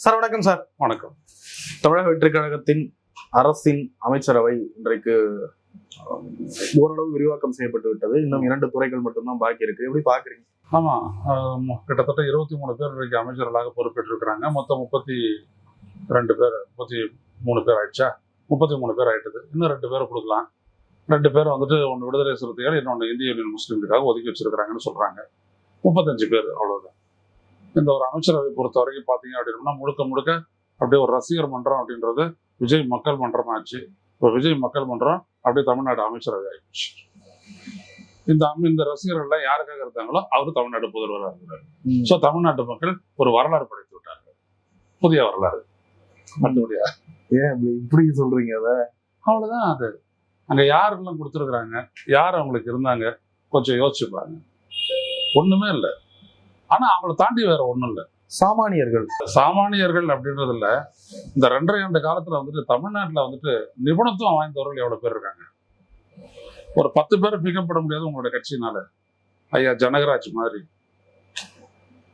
Sir வணக்கம் sir. வணக்கம். தமிழக வெற்றி கழகத்தின் அரசின் அமைச்சரவை இன்றைக்கு ஓரளவு விரிவாக்கம் செய்யப்பட்டு விட்டது. இன்னும் 2 துறைகள் மட்டும்தான் பாக்கி இருக்கு. எப்படி பாக்குறீங்க? ஆமா, கிட்டத்தட்ட 23 பேர் இன்றைக்கு அமைச்சர்களாக பொறுப்பேற்றிருக்கிறாங்க. மொத்தம் 32 பேர், 33 பேர் ஆயிடுச்சா? 33 பேர் ஆயிட்டது. இன்னும் 2 பேரை கொடுக்கலாம். 2 பேர் வந்துட்டு ஒன்று விடுதலை சிறுத்தைகள், இன்னொன்று இந்திய யூனியன் முஸ்லீம்களுக்காக ஒதுக்கி வச்சிருக்கிறாங்கன்னு சொல்றாங்க. 35 பேர், அவ்வளவுதான். இந்த ஒரு அமைச்சரவை பொறுத்த வரைக்கும் பார்த்தீங்க அப்படின்னா முழுக்க அப்படியே ஒரு ரசிகர் மன்றம் அப்படின்றது விஜய் மக்கள் மன்றம் ஆச்சு. இப்போ விஜய் மக்கள் மன்றம் அப்படியே தமிழ்நாடு அமைச்சரவை ஆயிடுச்சு. இந்த ரசிகர்கள் யாருக்காக இருந்தாங்களோ அவரு தமிழ்நாடு முதல்வராக இருக்கிறார். ஸோ தமிழ்நாட்டு மக்கள் ஒரு வரலாறு படைத்து விட்டாங்க, புதிய வரலாறு. மற்றபடியா ஏன் இப்படி சொல்றீங்க? அதை அவ்வளவுதான். அது அங்க யாருக்கெல்லாம் கொடுத்துருக்குறாங்க, யார் அவங்களுக்கு இருந்தாங்க, கொஞ்சம் யோசிச்சுப்பாங்க. ஒண்ணுமே இல்லை. ஆனா அவங்கள தாண்டி வேற ஒண்ணும் இல்லை. சாமானியர்கள் அப்படின்றது இல்ல. இந்த 2.5 ஆண்டு காலத்துல வந்துட்டு தமிழ்நாட்டுல வந்துட்டு நிபுணத்துவம் வாய்ந்தவர்கள் எவ்வளவு பேர் இருக்காங்க? ஒரு 10 பேரை பிக்கப் பண்ண முடியாது உங்களோட கட்சியினால. ஐயா ஜனகராஜ் மாதிரி,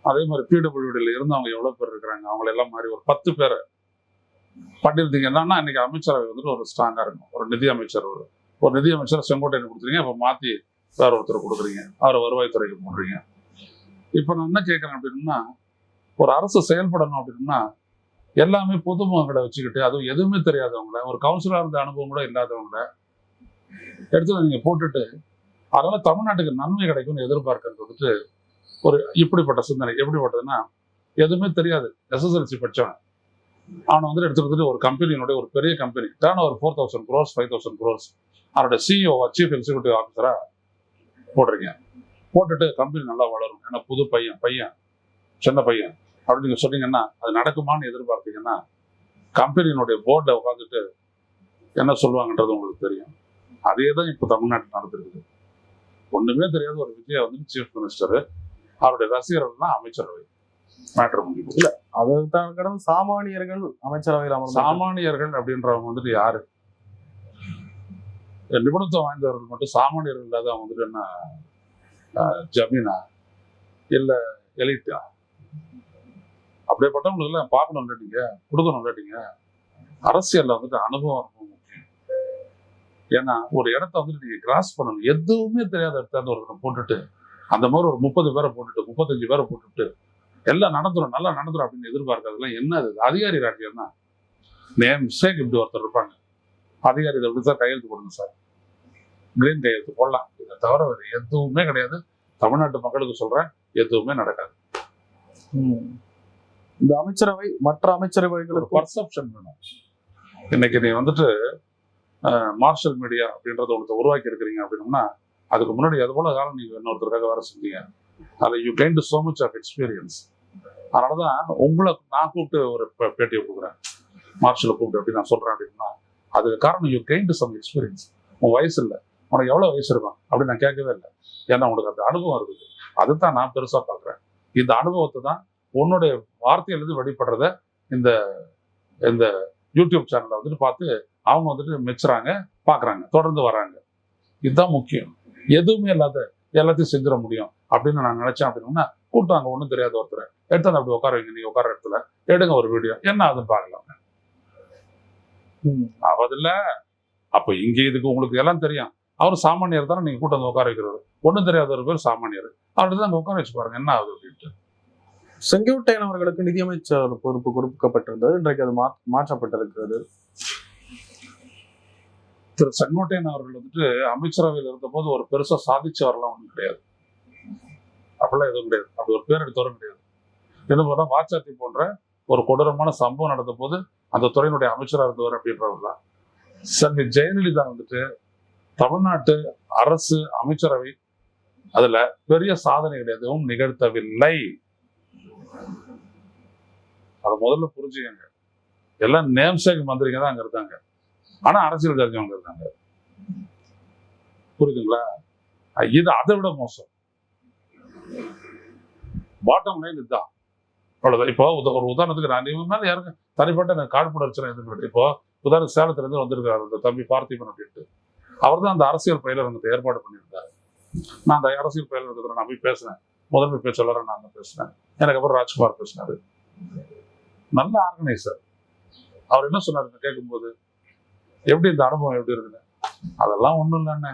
அதே மாதிரி பிடபிள்யூடியில் இருந்தவங்க எவ்வளவு பேர் இருக்கிறாங்க, அவங்கள எல்லாம் மாதிரி ஒரு 10 பேரை பண்ணிருந்தீங்க. என்னன்னா இன்னைக்கு அமைச்சரவை வந்துட்டு ஒரு ஸ்ட்ராங்கா இருக்கும். ஒரு நிதி அமைச்சர் செங்கோட்டையன் கொடுத்துறீங்க, அப்ப மாத்தி வேற ஒருத்தர் கொடுக்குறீங்க, அவரை வருவாய்த்துறைக்கு போடுறீங்க. இப்ப நான் என்ன கேட்கறேன் அப்படின்னா, ஒரு அரசு செயல்படணும் அப்படின்னா எல்லாமே பொதுமக்களை வச்சுக்கிட்டு, அதுவும் எதுவுமே தெரியாதவங்கள, ஒரு கவுன்சிலர் இருந்த அனுபவம் கூட இல்லாதவங்கள எடுத்து நீங்க போட்டுட்டு, அதனால தமிழ்நாட்டுக்கு நன்மை கிடைக்கும்னு எதிர்பார்க்கறது வந்துட்டு ஒரு இப்படிப்பட்ட சிந்தனை. எப்படிப்பட்டதுன்னா, எதுவுமே தெரியாது, SSLC படிச்சவன் அவனை வந்துட்டு எடுத்துட்டு ஒரு கம்பெனியினுடைய, ஒரு பெரிய company, turn over 4,000 crores 5,000 crores, அவரோட CEO சீஃப் எக்ஸிக்யூட்டிவ் ஆஃபீஸரா போடுறீங்க. போட்டுட்டு கம்பெனி நல்லா வளரும், ஏன்னா புது பையன் சின்ன பையன் அப்படின்னு நீங்க சொன்னீங்கன்னா அது நடக்குமான்னு எதிர்பார்த்தீங்கன்னா, கம்பெனியினுடைய போர்டில் உட்காந்துட்டு என்ன சொல்லுவாங்கன்றது உங்களுக்கு தெரியும். அதே தான் இப்போ தமிழ்நாட்டில் நடந்திருக்குது. ஒண்ணுமே தெரியாத ஒரு விஜய் வந்து சீஃப் மினிஸ்டர், அவருடைய ரசிகர்கள்லாம் அமைச்சரவை மேட்டர் முடியும். இல்ல, அதுதான் கடந்த சாமானியர்கள் அமைச்சரவையில் சாமானியர்கள் அப்படின்றவங்க வந்துட்டு யாரு? நிபுணத்துவம் வாய்ந்தவர்கள் மட்டும் சாமானியர்கள் இல்லாத அவங்க வந்துட்டு என்ன ஜமீனா இல்ல எலிட்டா? அப்படியேப்பட்டவங்களுக்கு எல்லாம் பார்க்கணும் இல்லாட்டிங்க, கொடுக்கணும் இல்லாட்டிங்க. அரசியல்ல வந்துட்டு அனுபவம் ரொம்ப முக்கியம். ஏன்னா ஒரு இடத்த வந்துட்டு நீங்க கிராஸ் பண்ணணும். எதுவுமே தெரியாத இடத்த ஒருத்தரை போட்டுட்டு, அந்த மாதிரி ஒரு 30 பேரை போட்டுட்டு 35 பேரை போட்டுட்டு எல்லாம் நடந்துரும், நல்லா நடந்துரும் அப்படின்னு எதிர்பார்க்கறதுலாம் என்ன? அது அதிகாரி ராஜ்யம் தான். நேம் சேக் இப்படி ஒருத்தர் இருப்பாங்க, அதிகாரி இதை எப்படி சார் கையெழுத்து போடுங்க சார், கிரீன் கையெழுத்து போடலாம். இதை தவிர வேறு எதுவுமே கிடையாது. தமிழ்நாட்டு மக்களுக்கு சொல்றேன், எதுவுமே நடக்காது. இந்த அமைச்சரவை மற்ற அமைச்சரவைகளுக்கு பர்செப்ஷன் வேணும். இன்னைக்கு நீ வந்துட்டு மார்ஷல் மீடியா அப்படின்றத ஒருத்தர் உருவாக்கி இருக்கிறீங்க அப்படின்னா, அதுக்கு முன்னாடி அது போல காலம் நீங்க இன்னொருத்தருக்காக வேற செஞ்சீங்க. அதில் you gain to so much of experience. அதனாலதான் உங்களை நான் கூப்பிட்டு ஒரு பேட்டியை கொடுக்குறேன், மார்ஷலை கூப்பிட்டு அப்படி நான் சொல்றேன் அப்படின்னா, அதுக்கு காரணம் you gain to some experience. உன் வயசு இல்லை, உனக்கு எவ்வளவு வயசு இருக்கும் அப்படின்னு நான் கேட்கவே இல்லை. ஏன்னா உனக்கு அந்த அனுபவம் இருக்குது. அதுதான் நான் பெருசா பாக்குறேன். இந்த அனுபவத்தை தான் உன்னுடைய வார்த்தையிலிருந்து வெளிப்படுறத இந்த இந்த யூடியூப் சேனல்ல வந்துட்டு பார்த்து அவங்க வந்துட்டு மெச்சுறாங்க, பாக்குறாங்க, தொடர்ந்து வராங்க. இதுதான் முக்கியம். எதுவுமே இல்லாத எல்லாத்தையும் செஞ்சிட முடியும் அப்படின்னு நான் நினைச்சேன் அப்படின்னா, கூட்டாங்க ஒன்றும் தெரியாத ஒருத்தர் எடுத்து அப்படி உட்கார வைங்க, நீங்க உட்கார இடத்துல எடுங்க ஒரு வீடியோ, என்ன ஆகுதுன்னு பார்க்கலாம். ஆவதில்ல. அப்ப இங்க இதுக்கு உங்களுக்கு எல்லாம் தெரியும். அவர் சாமானியர் தானே, நீங்க கூட்டம் உட்கார வைக்கிறது. ஒன்றும் தெரியாத ஒரு பேர் சாமானியர், அவர்கிட்ட தான் உட்கார வச்சு பாருங்க என்ன ஆகுது அப்படின்ட்டு. செங்கோட்டையன் அவர்களுக்கு நிதியமைச்சர் பொறுப்பு கொடுக்கப்பட்டிருந்தது, இன்றைக்கு அது மாற்றப்பட்டிருக்கிறது. திரு செங்கோட்டையன் அவர்கள் வந்துட்டு அமைச்சரவையில் இருந்த போது ஒரு பெருசா சாதிச்சவரெல்லாம் ஒன்றும் கிடையாது. அப்படிலாம் எதுவும் கிடையாது. அப்படி ஒரு பேர் எடுத்தவரும் கிடையாது. என்ன போனா வாச்சாத்தி போன்ற ஒரு கொடூரமான சம்பவம் நடந்த போது அந்த துறையினுடைய அமைச்சராக இருந்தவர் அப்படின்றவர் தான். செல்வி ஜெயலலிதா வந்துட்டு தமிழ்நாட்டு அரசு அமைச்சரவை அதுல பெரிய சாதனைகள் எதுவும் நிகழ்த்தவில்லை. அதை முதல்ல புரிஞ்சுக்கங்க. எல்லாம் நேம்சேக் மந்திரிங்க தான் அங்க இருக்காங்க, ஆனா அரசியல் தெரிஞ்சவங்க இருக்காங்க. புரியுதுங்களா? இது அதை விட மோசம். பாட்டம் லைன் இதுதான். அவ்வளவுதான். இப்போ ஒரு உதாரணத்துக்கு நான் இவங்க மேல யாருங்க தனிப்பட்ட எனக்கு காழ்ப்புணர்ச்சி எதிர்ப்பு. இப்போ உதாரணம் சேலத்துல இருந்து வந்திருக்காரு அந்த தம்பி பார்த்திபன் அப்படின்ட்டு. அவர் தான் அந்த அரசியல் பயிலரங்கத்தை ஏற்பாடு பண்ணியிருந்தாரு. நான் அந்த அரசியல் பயிலரங்கத்தில் நான் போய் பேசினேன். முதன்மை பேச்சாளராக நான் பேசினேன். எனக்கு அப்புறம் ராஜ்குமார் பேசினாரு. நல்ல ஆர்கனைசர். அவர் என்ன சொன்னாரு கேட்கும்போது, எப்படி இந்த அனுபவம் எப்படி இருக்குன்னு, அதெல்லாம் ஒண்ணும் இல்லைன்னு,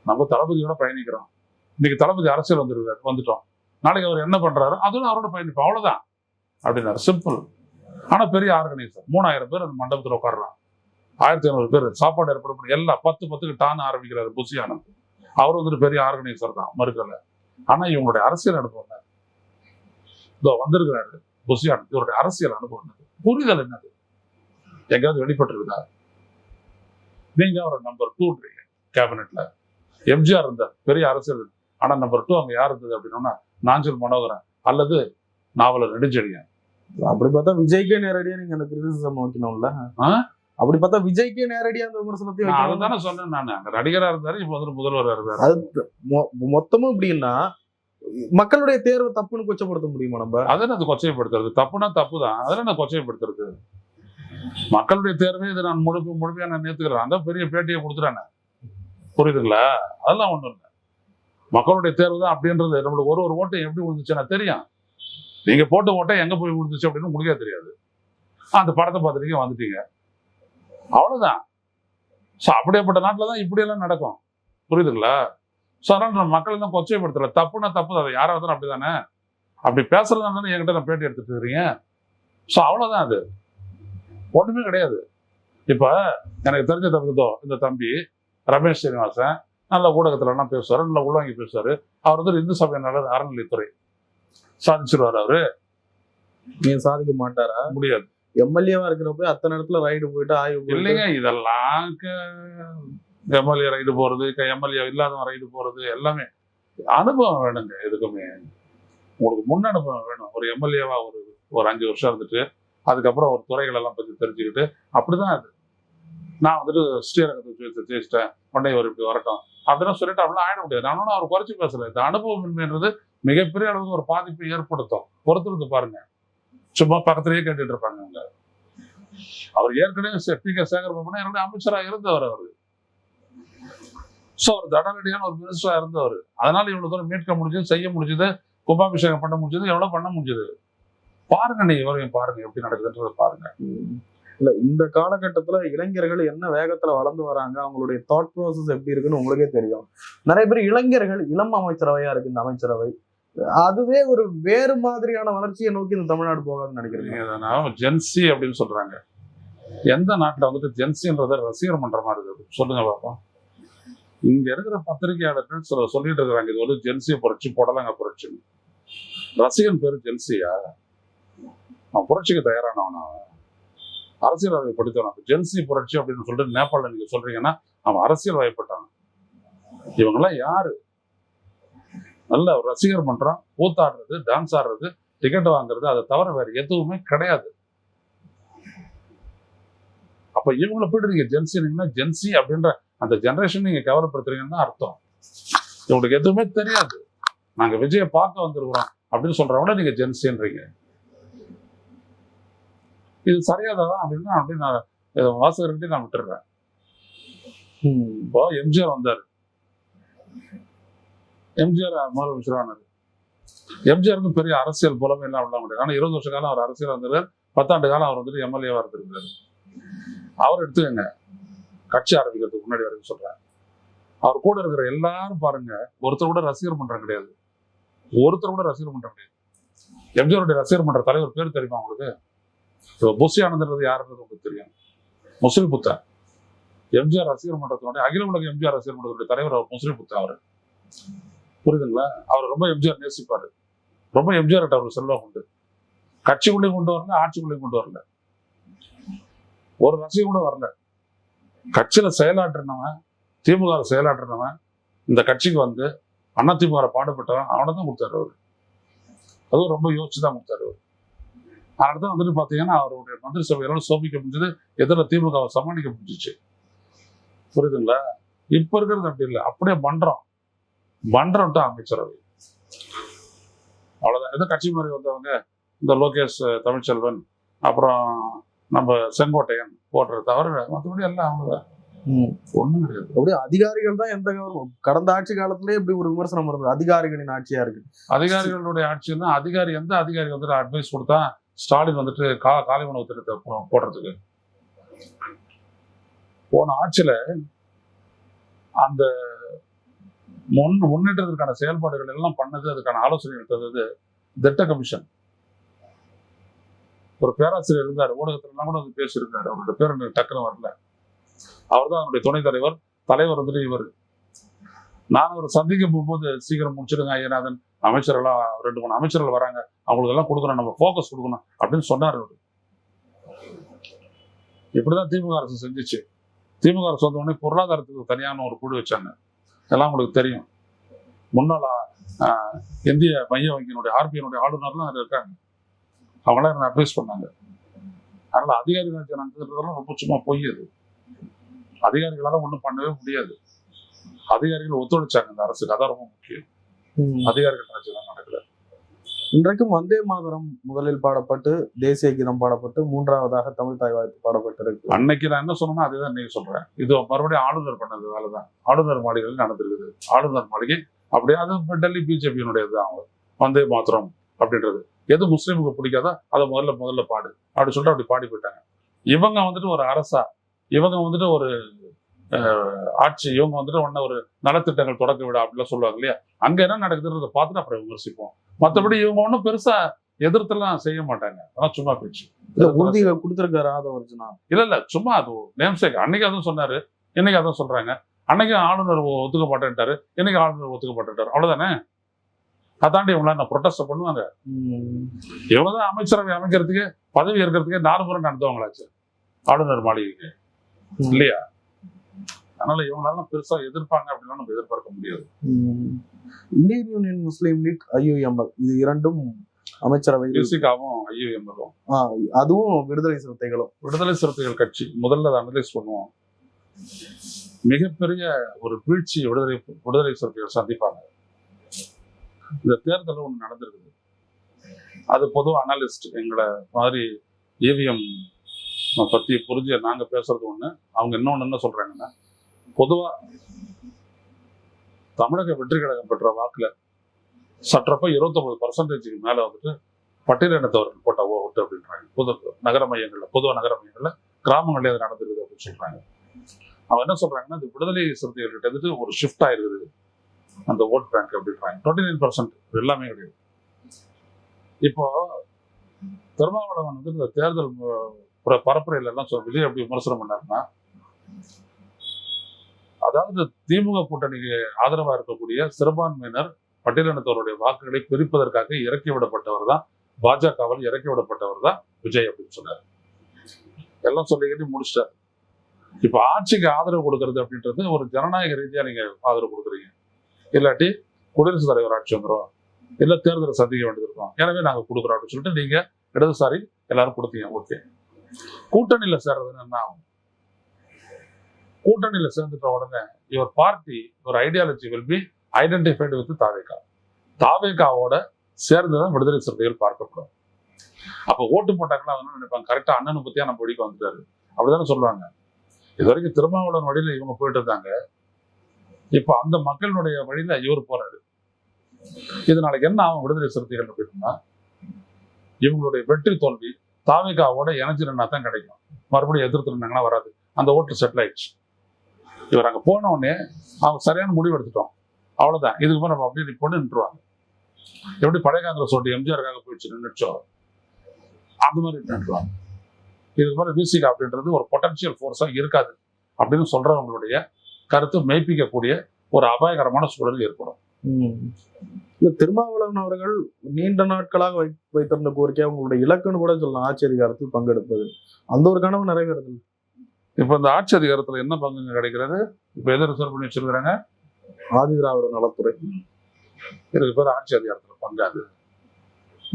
நம்ம தளபதியோட பயணிக்கிறோம். இன்னைக்கு தளபதி அரசியல் வந்துட்டோம், நாளைக்கு அவர் என்ன பண்றாரு அதுவும் அவரோட பயணிப்போம், அவ்வளவுதான் அப்படின்னாரு. சிம்பிள். ஆனா பெரிய ஆர்கனைசர். 3000 பேர் அந்த மண்டபத்தில் உட்காடுறான், 1500 பேர் சாப்பாடு ஏற்பாடு பண்ணி எல்லாம் 10 டான் ஆரம்பிக்கிறாரு புஷி ஆனந்த். அவர் வந்துட்டு பெரிய ஆர்கனைசர் தான், மறுக்கல. ஆனா இவங்களுடைய அரசியல் அனுபவம் இதோ வந்திருக்கிறாரு புஷி ஆனந்த், இவருடைய அரசியல் அனுபவம் புரிதல் என்னது எங்கேயாவது வெளிப்பட்டு இருக்கா? நீங்க அவர் நம்பர் 2 கேபினெட்ல. எம்ஜிஆர் இருந்தார், பெரிய அரசியல். ஆனா நம்பர் 2 அங்க யார் இருந்தது அப்படின்னா நாஞ்சில் மனோகரன் அல்லது நாவலர் நெடுஞ்செழியன். அப்படி பார்த்தா விஜய்க்கே நேரடியா நீங்க அந்த கிரிட்டிசிசம் வைக்கணும்ல. அப்படி பார்த்தா விஜய்க்கே நேரடியா அந்த விமர்சனத்தை அதுதானே சொன்னேன் நான். அங்க நடிகரா இருந்தாரு, இப்ப வந்து முதல்வரா இருந்தாரு. அது மொத்தமும் இப்படின்னா மக்களுடைய தேர்வை தப்புன்னு கொச்சப்படுத்த முடியுமா நம்ம? அதென்ன அது கொச்சைப்படுத்துறது? தப்புனா தப்பு தான், அதெல்லாம் நான் கொச்சைப்படுத்துறது. மக்களுடைய தேர்வை இதை நான் முழுமையா நான் நேர்த்துக்கிறேன். அந்த பெரிய பேட்டியை கொடுத்துட்டானே, புரியுதுங்களா? அதெல்லாம் ஒண்ணும் இல்லை. மக்களுடைய தேர்வு தான் அப்படின்றது. நம்மளுக்கு ஒரு ஓட்டம் எப்படி விழுந்துச்சுன்னா தெரியும். நீங்க போட்ட ஓட்டம் எங்க போய் விழுந்துச்சு அப்படின்னு உங்களுக்கே தெரியாது. அந்த படத்தை பார்த்துட்டீங்க, வந்துட்டீங்க, அவ்வளவுதான். ஸோ அப்படியேப்பட்ட நாட்டில் தான் இப்படியெல்லாம் நடக்கும், புரியுதுங்களா? ஸோ அதனால நம்ம மக்கள் தான் கொச்சைப்படுத்தல. தப்புனா தப்பு, அதை யாராவது அப்படிதானே. அப்படி பேசுறதா தானே என்கிட்ட நான் பேட்டி எடுத்துட்டு இருக்கிறீங்க. ஸோ அவ்வளவுதான், அது ஒண்ணுமே கிடையாது. இப்ப எனக்கு தெரிஞ்ச தம்பிதோ இந்த தம்பி ரமேஷ் சீனிவாசன் நல்ல ஊடகத்துல எல்லாம் பேசுவாரு, நல்லா உள்வாங்கி பேசுவாரு. அவர் வந்து இந்து சபையினாளர், அறநிலைத்துறை சாதிச்சிருவாரு. அவரு நீங்க சாதிக்க மாட்டாரா? முடியாது. எம்எல்ஏவா இருக்கிறப்ப அத்தனை இடத்துல ரைடு போயிட்டு ஆய்வு இல்லைங்க. இதெல்லாம் எம்எல்ஏ ரைடு போறது, எம்எல்ஏ இல்லாதவன் ரைடு போறது, எல்லாமே அனுபவம் வேணுங்க. எதுக்குமே உங்களுக்கு முன் அனுபவம் வேணும். ஒரு எம்எல்ஏவா ஒரு 5 வருஷம் இருந்துட்டு அதுக்கப்புறம் ஒரு துறைகள் எல்லாம் பத்தி தெரிஞ்சுக்கிட்டு, அப்படிதான் அது. நான் வந்துட்டு ஸ்ரீரங்கத்தை ஜெயிச்சிட்டேன், உடனே ஒரு இப்படி வரட்டும் அப்படின்னு சொல்லிட்டு அப்படிலாம் ஆயிட முடியாது. நானும் அவர் குறைச்சி பேசல. இந்த அனுபவமின்மைன்றது மிகப்பெரிய அளவுக்கு ஒரு பாதிப்பை ஏற்படுத்தும். பொறுத்திருந்து பாருங்க. சும்மா பக்கத்திலேயே கேட்டுட்டு இருப்பாங்க அவங்க. அவர் ஏற்கனவே பி கே சேகர் பாபுனா என்னுடைய அமைச்சராக இருந்தவர். அவரு ஸோ ஒரு தடனடியான ஒரு மினிஸ்டரா இருந்தவர். அதனால இவ்வளவு தூரம் மீட்க முடிஞ்சது, செய்ய முடிஞ்சது, கும்பாபிஷேகம் பண்ண முடிஞ்சது, எவ்வளவு பண்ண முடிஞ்சது. பாருங்க, நீ இவரையும் பாருங்க எப்படி நடக்குதுன்றத பாருங்க. இல்ல இந்த காலகட்டத்துல இளைஞர்கள் என்ன வேகத்துல வளர்ந்து வராங்க, அவங்களுடைய தாட் ப்ராசஸ் எப்படி இருக்குன்னு உங்களுக்கே தெரியும். நிறைய பேர் இளைஞர்கள் இளம் அமைச்சரவையா இருக்கு இந்த அமைச்சரவை. அதுவே ஒரு வேறு மாதிரியான வளர்ச்சியை நோக்கி இந்த தமிழ்நாடு போகாதுன்னு நினைக்கிறேன். ஜென்சி அப்படின்னு சொல்றாங்க. எந்த நாட்டுல வந்துட்டு ஜென்சின்றத ரசிகர் மன்ற மாதிரி இருக்கு சொல்லுங்க பாப்போம். இங்க இருக்கிற பத்திரிகையாளர்கள் சொல்லிட்டு இருக்கிறாங்க, இது வந்து ஜென்சி புரட்சி, புடலங்க புரட்சி. ரசிகன் பேரு ஜென்சியா? அவன் புரட்சிக்கு தயாரானவன், அவன் அரசியல் வயப்பட்டுத்தவன். ஜென்சி புரட்சி அப்படின்னு சொல்லிட்டு நேபாளில் நீங்க சொல்றீங்கன்னா அவன் அரசியல் வயப்பட்டான். இவங்கெல்லாம் யாரு? நல்ல ஒரு ரசிகர் மன்றம், கூத்தாடுறது, டான்ஸ் ஆடுறது, டிக்கெட் வாங்குறது, அதை தவிர வேற எதுவுமே கிடையாது. அப்ப இவங்களை போயிட்டு நீங்க ஜென்சிங்கன்னா ஜென்சி அப்படின்ற அந்த ஜெனரேஷன் நீங்க கவலைப்படுத்துறீங்கன்னு அர்த்தம். இவங்களுக்கு எதுவுமே தெரியாது. நாங்க விஜயை பார்க்க வந்திருக்கிறோம் அப்படின்னு சொல்றவங்க நீங்க ஜென்சின்றீங்க. இது சரியாதான் அப்படின்னா அப்படி நான் வாசகர்கிட்ட நான் விட்டுறேன். இப்போ எம்ஜிஆர் வந்தாரு, எம்ஜிஆர் முதலமைச்சரானாரு. எம்ஜிஆருக்கு பெரிய அரசியல் புலமை எல்லாம் விட முடியாது. ஆனா 20 வருஷ காலம் அவர் அரசியல் வந்திருக்காரு, 10 ஆண்டு காலம் அவர் வந்துட்டு எம்எல்ஏவா இருந்திருக்காரு. அவர் எடுத்துக்கங்க, கட்சி ஆரம்பிக்கிறதுக்கு முன்னாடி வரைக்கும் சொல்றேன். அவர் கூட இருக்கிற எல்லாரும் பாருங்க, ஒருத்தர் கூட ரசிகர் மன்றம் கிடையாது. ஒருத்தர் கூட ரசிகர் மன்றம் கிடையாது. எம்ஜிஆருடைய ரசிகர் மன்ற தலைவர் பேர் தெரியுமா உங்களுக்கு? புஷி ஆனந்த்ன்றது யாருன்றது உங்களுக்கு தெரியும். முஸ்லிம் புத்தா. எம்ஜிஆர் ரசிகர் மன்றத்தினுடைய அகில உலக எம்ஜிஆர் ரசிகர் மன்றத்துடைய தலைவர் அவர் முஸ்லிம் புத்தா. அவர் புரியுதுங்களா? அவர் ரொம்ப எம்ஜிஆர் நேசிப்பாரு, ரொம்ப எம்ஜிஆர் அவர் செல்வம் உண்டு. கட்சிக்குள்ளேயும் கொண்டு வரல, ஆட்சிக்குள்ளேயும் கொண்டு வரல, ஒரு ரசிகம் கூட வரல. கட்சியில செயலாற்றினவன், திமுக செயலாற்றினவன், இந்த கட்சிக்கு வந்து அதிமுக பாடுபட்டவன், அவனை தான் கொடுத்தாரு அவரு. அதுவும் ரொம்ப யோசிச்சுதான் கொடுத்தாரு அவரு. அதனால வந்துட்டு பாத்தீங்கன்னா அவருடைய மந்திரி சபையெல்லாம் சோபிக்க முடிஞ்சது, எதிர திமுகவை சமாளிக்க முடிஞ்சிச்சு. புரியுதுங்களா? இப்ப இருக்கிறது அப்படி இல்லை, அப்படியே மன்றம் அமைச்சரவை அவ்வளவுதான். எதோ கட்சி மாதிரி வந்தவங்க இந்த லோகேஷ் தமிழ்ச்செல்வன், அப்புறம் நம்ம செங்கோட்டையன் போடுறது தவிர மற்றபடி எல்லாம் அவ்வளவுதான், ஒண்ணும் கிடையாது. அப்படியே அதிகாரிகள் தான் எந்த கடந்த ஆட்சி காலத்திலேயே இப்படி ஒரு விமர்சனம் இருந்தது, அதிகாரிகளின் ஆட்சியா இருக்கு. அதிகாரிகளுடைய ஆட்சின்னா அதிகாரி எந்த அதிகாரி வந்துட்டு அட்வைஸ் கொடுத்தா ஸ்டாலின் வந்துட்டு காலை உணவு திட்டத்தை போடுறதுக்கு போன ஆட்சியில அந்த முன்னேற்றத்திற்கான செயல்பாடுகள் எல்லாம் பண்ணது, அதுக்கான ஆலோசனை எடுத்தது திட்ட கமிஷன். ஒரு பேராசிரியர் இருந்தார், ஊடகத்துல எல்லாம் கூட வந்து பேசியிருந்தாரு, அவருடைய பேர் எனக்கு டக்குன்னு வரல. அவர் தான் அவருடைய துணைத் தலைவர். தலைவர் வந்துட்டு இவர். நான் ஒரு சந்திக்க போகும்போது சீக்கிரம் முடிச்சிடுங்க ஐயநாதன், அமைச்சர்கள்லாம் 2-3 அமைச்சர்கள் வராங்க, அவங்களுக்கு எல்லாம் கொடுக்கணும், நம்ம போக்கஸ் கொடுக்கணும் அப்படின்னு சொன்னார் அவரு. இப்படிதான் திமுக அரசு செஞ்சிச்சு. திமுக அரசு வந்த உடனே பொருளாதாரத்துக்கு தனியான ஒரு குழு வச்சாங்க. எல்லாம் உங்களுக்கு தெரியும். முன்னாள் இந்திய மைய வங்கியினுடைய ஆர்பிஐனுடைய ஆளுநர்லாம் அதில் இருக்காங்க. அவங்களாம் என்ன அட்வைஸ் பண்ணாங்க. அதனால அதிகாரிகள் நடந்ததுலாம் ரொம்ப சும்மா பொய். அது அதிகாரிகளால ஒன்றும் பண்ணவே முடியாது. அதிகாரிகள் ஒத்துழைச்சாங்க இந்த அரசுக்கு, அதான் ரொம்ப முக்கியம். அதிகாரிகள் நினைச்சதான் நடக்கல. இன்றைக்கும் வந்தே மாதரம் முதலில் பாடப்பட்டு, தேசிய கீதம் பாடப்பட்டு, 3வதாக தமிழ் தாய் வாழ்த்து பாடப்பட்டிருக்கு. அன்னைக்கு நான் என்ன சொன்னேன்னா அதுதான் இன்னைக்கு சொல்றேன். இது மறுபடியும் ஆளுநர் பண்ணது வேலைதான். ஆளுநர் மாளிகையில் நடந்திருக்குது. ஆளுநர் மாளிகை அப்படியே அது டெல்லி பிஜேபியினுடையதுதான். அவங்க வந்தே மாத்திரம் அப்படின்றது எது முஸ்லீமுக்கு பிடிக்காதோ அதை முதல்ல பாடு அப்படி சொல்லிட்டு அப்படி பாடி போயிட்டாங்க. இவங்க வந்துட்டு ஒரு அரசா, இவங்க வந்துட்டு ஒரு ஆட்சி, இவங்க வந்துட்டு ஒன்ன ஒரு நலத்திட்டங்கள் தொடக்க விட அப்படிலாம் சொல்லுவாங்க இல்லையா. அங்க என்ன நடக்குதுன்றதை பார்த்துட்டு அப்புறம் விமர்சிப்போம். மற்றபடி இவங்க ஒன்றும் பெருசா எதிர்த்தெல்லாம் செய்ய மாட்டாங்க. அதான் சும்மா பேச்சு. உறுதிகள் கொடுத்திருக்காரு ஆதவர்ஜுனா. இல்ல சும்மா அது நேம்சேக். அன்னைக்கு அதுவும் சொன்னாரு, இன்னைக்கு அதான் சொல்றாங்க. அன்னைக்கு ஆளுநர் ஒத்துக்க மாட்டேன்ட்டாரு, இன்னைக்கு ஆளுநர் ஒத்துக்க மாட்டேன்ட்டாரு. அவ்வளவுதானே. அதாண்டி இவங்களா நான் ப்ரொடெஸ்ட் பண்ணுவாங்க. இவங்கதான் அமைச்சரவை அமைக்கிறதுக்கு, பதவி ஏற்கிறதுக்கே 4 முறை நடத்துவாங்களாச்சு ஆளுநர் மாளிகைக்கு இல்லையா. அதனால இவங்களால பெருசா எதிர்ப்பாங்க அப்படின்னா நம்ம எதிர்பார்க்க முடியாது. இந்தியன் யூனியன் முஸ்லீம் லீக், IUML இது இரண்டும் அமைச்சரவை. யூசிகாவும் IUML-ம் அதுவும் விடுதலை சிறுத்தைகளும். விடுதலை சிறுத்தைகள் கட்சி முதல்ல அதை அனலைஸ் பண்ணுவோம். மிகப்பெரிய ஒரு வீழ்ச்சி விடுதலை சிறுத்தைகள் சந்திப்பாங்க. இந்த தேர்தல் ஒண்ணு நடந்திருக்குது. அது பொதுவா அனலிஸ்ட் எங்களை மாதிரி EVM பத்தி புரிஞ்சு நாங்க பேசுறது ஒண்ணு, அவங்க இன்னொன்னு என்ன சொல்றாங்கன்னா, பொதுவா தமிழக வெற்றி கழகம் பெற்ற வாக்குல சற்றப்ப 29% மேல வந்துட்டு பட்டியலினத்தவர்கள் போட்ட ஓட்டு அப்படின்றாங்க. நகர மையங்கள்ல, பொதுவா நகர மையங்கள்ல, கிராமங்களே அது நடந்திருக்குது அப்படின்னு சொல்றாங்க. அவங்க என்ன சொல்றாங்கன்னா, அது விடுதலை சிறுத்தைகள்கிட்ட வந்துட்டு ஒரு ஷிஃப்ட் ஆயிருக்குது அந்த ஓட் பேங்க் அப்படின்றாங்க. 29% எல்லாமே கிடையாது. இப்போ திருமாவளவன் வந்து இந்த தேர்தல் பரப்புரையில எல்லாம் விஜய் அப்படி விமர்சனம் பண்ணாருன்னா, அதாவது திமுக கூட்டணிக்கு ஆதரவா இருக்கக்கூடிய சிறுபான்மையினர் பட்டியலினத்தவருடைய வாக்குகளை பிரிப்பதற்காக இறக்கி விடப்பட்டவர் தான், பாஜகவில் இறக்கி விடப்பட்டவர் தான் விஜய் அப்படின்னு சொன்னார். எல்லாம் சொல்லிக்கிட்டு முடிச்சிட்டாரு. இப்ப ஆட்சிக்கு ஆதரவு கொடுக்கறது அப்படின்றது ஒரு ஜனநாயக ரீதியா நீங்க ஆதரவு கொடுக்குறீங்க. இல்லாட்டி குடியரசுத் தலைவர் ஆட்சி வந்துடும், இல்ல தேர்தலை சந்திக்க வேண்டியது இருக்கும், எனவே நாங்க கொடுக்குறோம் அப்படின்னு சொல்லிட்டு நீங்க இடதுசாரி எல்லாரும் கொடுத்தீங்க. ஓகே, கூட்டணியில சேர்றதுன்னு என்ன ஆகும்? கூட்டணியில சேர்ந்துட்ட உடனே யுவர் பார்ட்டி, ஒரு ideology will be identified with TVK. தாவேகாவோட சேர்ந்துதான் விடுதலை சிறுத்தைகள் பார்க்கப்படும். அப்ப ஓட்டு போட்டாங்கன்னா என்ன நினைப்பாங்க, கரெக்டா அண்ணனை பத்தியா நம்ம வழிக்கு வந்துட்டாரு அப்படிதானே சொல்லுவாங்க. இது வரைக்கும் திருமாவளவன் வழியில இவங்க போயிட்டு இருந்தாங்க, இப்ப அந்த மக்களுடைய வழியில இவர் போறாரு. இது நாளைக்கு என்ன ஆகும் விடுதலை சிறுத்தைகள் அப்படின்னா, இவங்களுடைய வெற்றி தோல்வி தாவேகாவோட இணைஞ்சிருந்தா தான் கிடைக்கும். மறுபடியும் எதிர்த்து இருந்தாங்கன்னா வராது. அந்த ஓட்டு செட்டில் ஆயிடுச்சு. இவர் அங்க போன உடனே அவங்க சரியான முடிவு எடுத்துட்டோம், அவ்வளவுதான், இதுக்கு மேல நம்ம அப்படியே பொண்ணு நின்றுவாங்க. எப்படி பழைய காங்கிரஸ் ஓட்டு எம்ஜிஆருக்காக போயிடுச்சு நின்றுச்சோ அந்த மாதிரி நின்றுவாங்க. இதுக்கு மேல விசிகா அப்படின்றது ஒரு பொட்டன்சியல் ஃபோர்ஸா இருக்காது அப்படின்னு சொல்றவங்களுடைய கருத்து மெய்ப்பிக்கக்கூடிய ஒரு அபாயகரமான சூழல் ஏற்படும். திருமாவளவன் அவர்கள் நீண்ட நாட்களாக வைத்திருந்த கோரிக்கை, அவங்களுடைய இலக்குன்னு கூட சொல்லலாம், ஆட்சி அதிகாரத்தில் பங்கெடுப்பது. அந்த ஒரு கனவு நிறைவேறது. இப்ப இந்த ஆட்சி அதிகாரத்துல என்ன பங்குங்க கிடைக்கிறது? இப்ப எதை ரிசர்வ் பண்ணி வச்சிருக்கிறாங்க? ஆதி திராவிட நலத்துறை. இதுக்கு பேர் ஆட்சி அதிகாரத்துல பங்காது.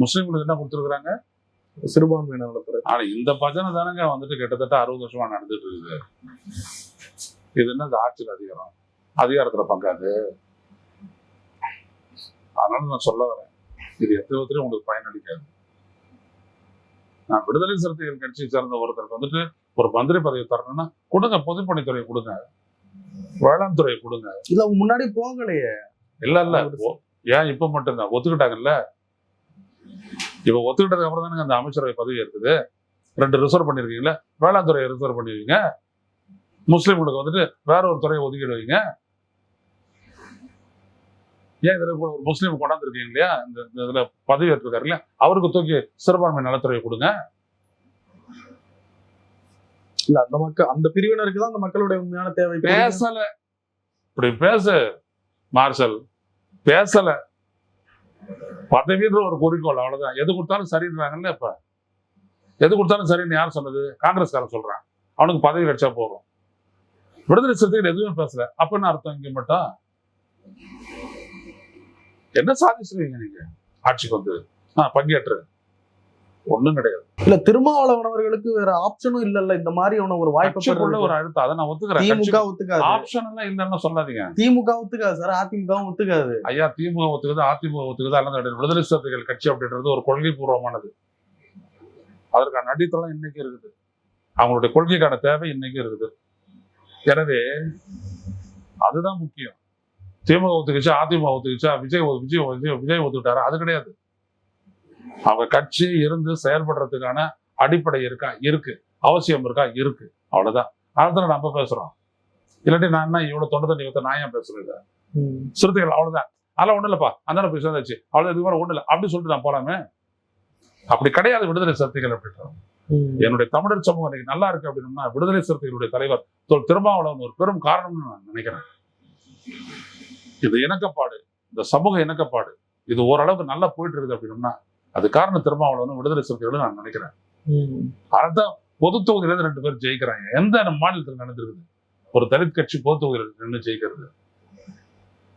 முஸ்லீம்களுக்கு என்ன கொடுத்துருக்காங்க? சிறுபான்மையின நலத்துறை. ஆனா இந்த பஜனை தானங்க வந்துட்டு கிட்டத்தட்ட 60 வருஷமா நடந்துட்டு இருக்குது. இது என்ன ஆட்சியில் அதிகாரம்? அதிகாரத்துல பங்காது. அதனால நான் சொல்ல வரேன், இது எத்தனை உங்களுக்கு பயனளிக்காது. நான் விடுதலை சிறுத்தைகள் கட்சியை சேர்ந்த ஒருத்தருக்கு வந்துட்டு ஒரு மந்திரி பதவி தரணும்னா கொடுங்க, பொதுப்பணித்துறை கொடுங்க, வேளாண் துறை கொடுங்க. இல்ல முன்னாடி போகலையே. இல்ல ஏன் இப்ப மட்டும்தான் ஒத்துக்கிட்டாங்கல்ல? இப்ப ஒத்துக்கிட்டதுக்கு அப்புறம் தானே அந்த அமைச்சரவை பதவி இருக்குது. 2 ரிசர்வ் பண்ணிருக்கீங்களா, வேளாண் துறையை ரிசர்வ் பண்ணிருக்கீங்க, முஸ்லீம்களுக்கு வந்துட்டு வேற ஒரு துறையை ஒதுக்கீடு வைங்க. ஏன் இதுல ஒரு முஸ்லீம் கொண்டாந்துருக்கீங்க இல்லையா, இந்த இதுல பதவி ஏற்றிருக்காரு இல்லையா, அவருக்கு தூக்கி சிறுபான்மை நலத்துறையை கொடுங்க. இல்ல அந்த மக்கள், அந்த பிரிவினருக்கு தான் அந்த மக்களுடைய உண்மையான தேவை. பேசல, இப்படி பேசு மார்ஷல், பேசல. பதவின்ற ஒரு குறிக்கோள், அவ்வளவுதான். எது கொடுத்தாலும் சரின்றாங்கல்ல. இப்ப எது கொடுத்தாலும் சரின்னு யார் சொன்னது? காங்கிரஸ்காரன் சொல்றான். அவனுக்கு பதவி கிடைச்சா போதும். விடுதலை சிறுத்தைகள் எதுவுமே பேசல. அப்ப என்ன அர்த்தம்? இங்க மட்டும் என்ன சாதிச்சிருவீங்க நீங்க ஆட்சிக்கு வந்து? பங்கேற்று ஒண்ணும் கிடையாது. இல்ல திருமாவளவன் அவர்களுக்கு வேற ஆப்ஷனும் இல்ல. இந்த மாதிரி ஒரு வாய்ப்பு ஒரு அழுத்தம். அதை நான் ஒத்துக்கிறேன். திமுக ஒத்துக்காது. ஆப்ஷன் எல்லாம் இல்லைன்னு சொல்லாதீங்க. திமுக ஒத்துக்காது சார், அதிமுக ஒத்துக்காது. ஐயா, திமுக ஒத்துக்குது, அதிமுக ஒத்துக்குது, அல்லது விடுதலை சிறுத்தைகள் கட்சி அப்படின்றது ஒரு கொள்கை பூர்வமானது. அதற்கான அடித்தளம் இன்னைக்கு இருக்குது. அவங்களுடைய கொள்கைக்கான தேவை இன்னைக்கு இருக்குது. எனவே அதுதான் முக்கியம். திமுக ஒத்துக்கிச்சா, அதிமுக ஒத்துக்கிச்சா, விஜய் ஒத்துக்கிட்டாரா? அது கிடையாது. அவங்க கட்சி இருந்து செயல்படுறதுக்கான அடிப்படை இருக்கா? இருக்கு. அவசியம் இருக்கா? இருக்கு. அவ்வளவுதான். அதனால நம்ம பேசுறோம். இல்லாட்டி நான் என்ன இவ்வளவு தொண்டை தண்ணி ஊத்த நான் ஏன் பேசுறேன்? சிறுத்தைகள் அவ்வளவுதான். அதெல்லாம் ஒண்ணு இல்லப்பா, அந்த போய் சேர்ந்தாச்சு, அவ்வளவு இது மாதிரி ஒண்ணு இல்லை அப்படின்னு சொல்லிட்டு நான் போலாமே. அப்படி கிடையாது விடுதலை சிறுத்தைகள் அப்படின்றோம். என்னுடைய தமிழர் சமூகம் இன்னைக்கு நல்லா இருக்கு அப்படின்னா விடுதலை சிறுத்தைகளுடைய தலைவர் திருமாவளவன் ஒரு பெரும் காரணம்னு நான் நினைக்கிறேன். இது இணக்கப்பாடு, இந்த சமூக இணக்கப்பாடு, இது ஓரளவுக்கு நல்லா போயிட்டு இருக்குது அப்படின்னா அது காரணம் திருமாவளவன், விடுதலை சிறுத்தைகள் நான் நினைக்கிறேன். அதான் பொது தொகுதியில இருந்து 2 பேர் ஜெயிக்கிறாங்க. எந்த மாநிலத்தில் நடந்திருக்குது? ஒரு தலித் கட்சி பொது தொகுதியில் நின்று ஜெயிக்கிறது?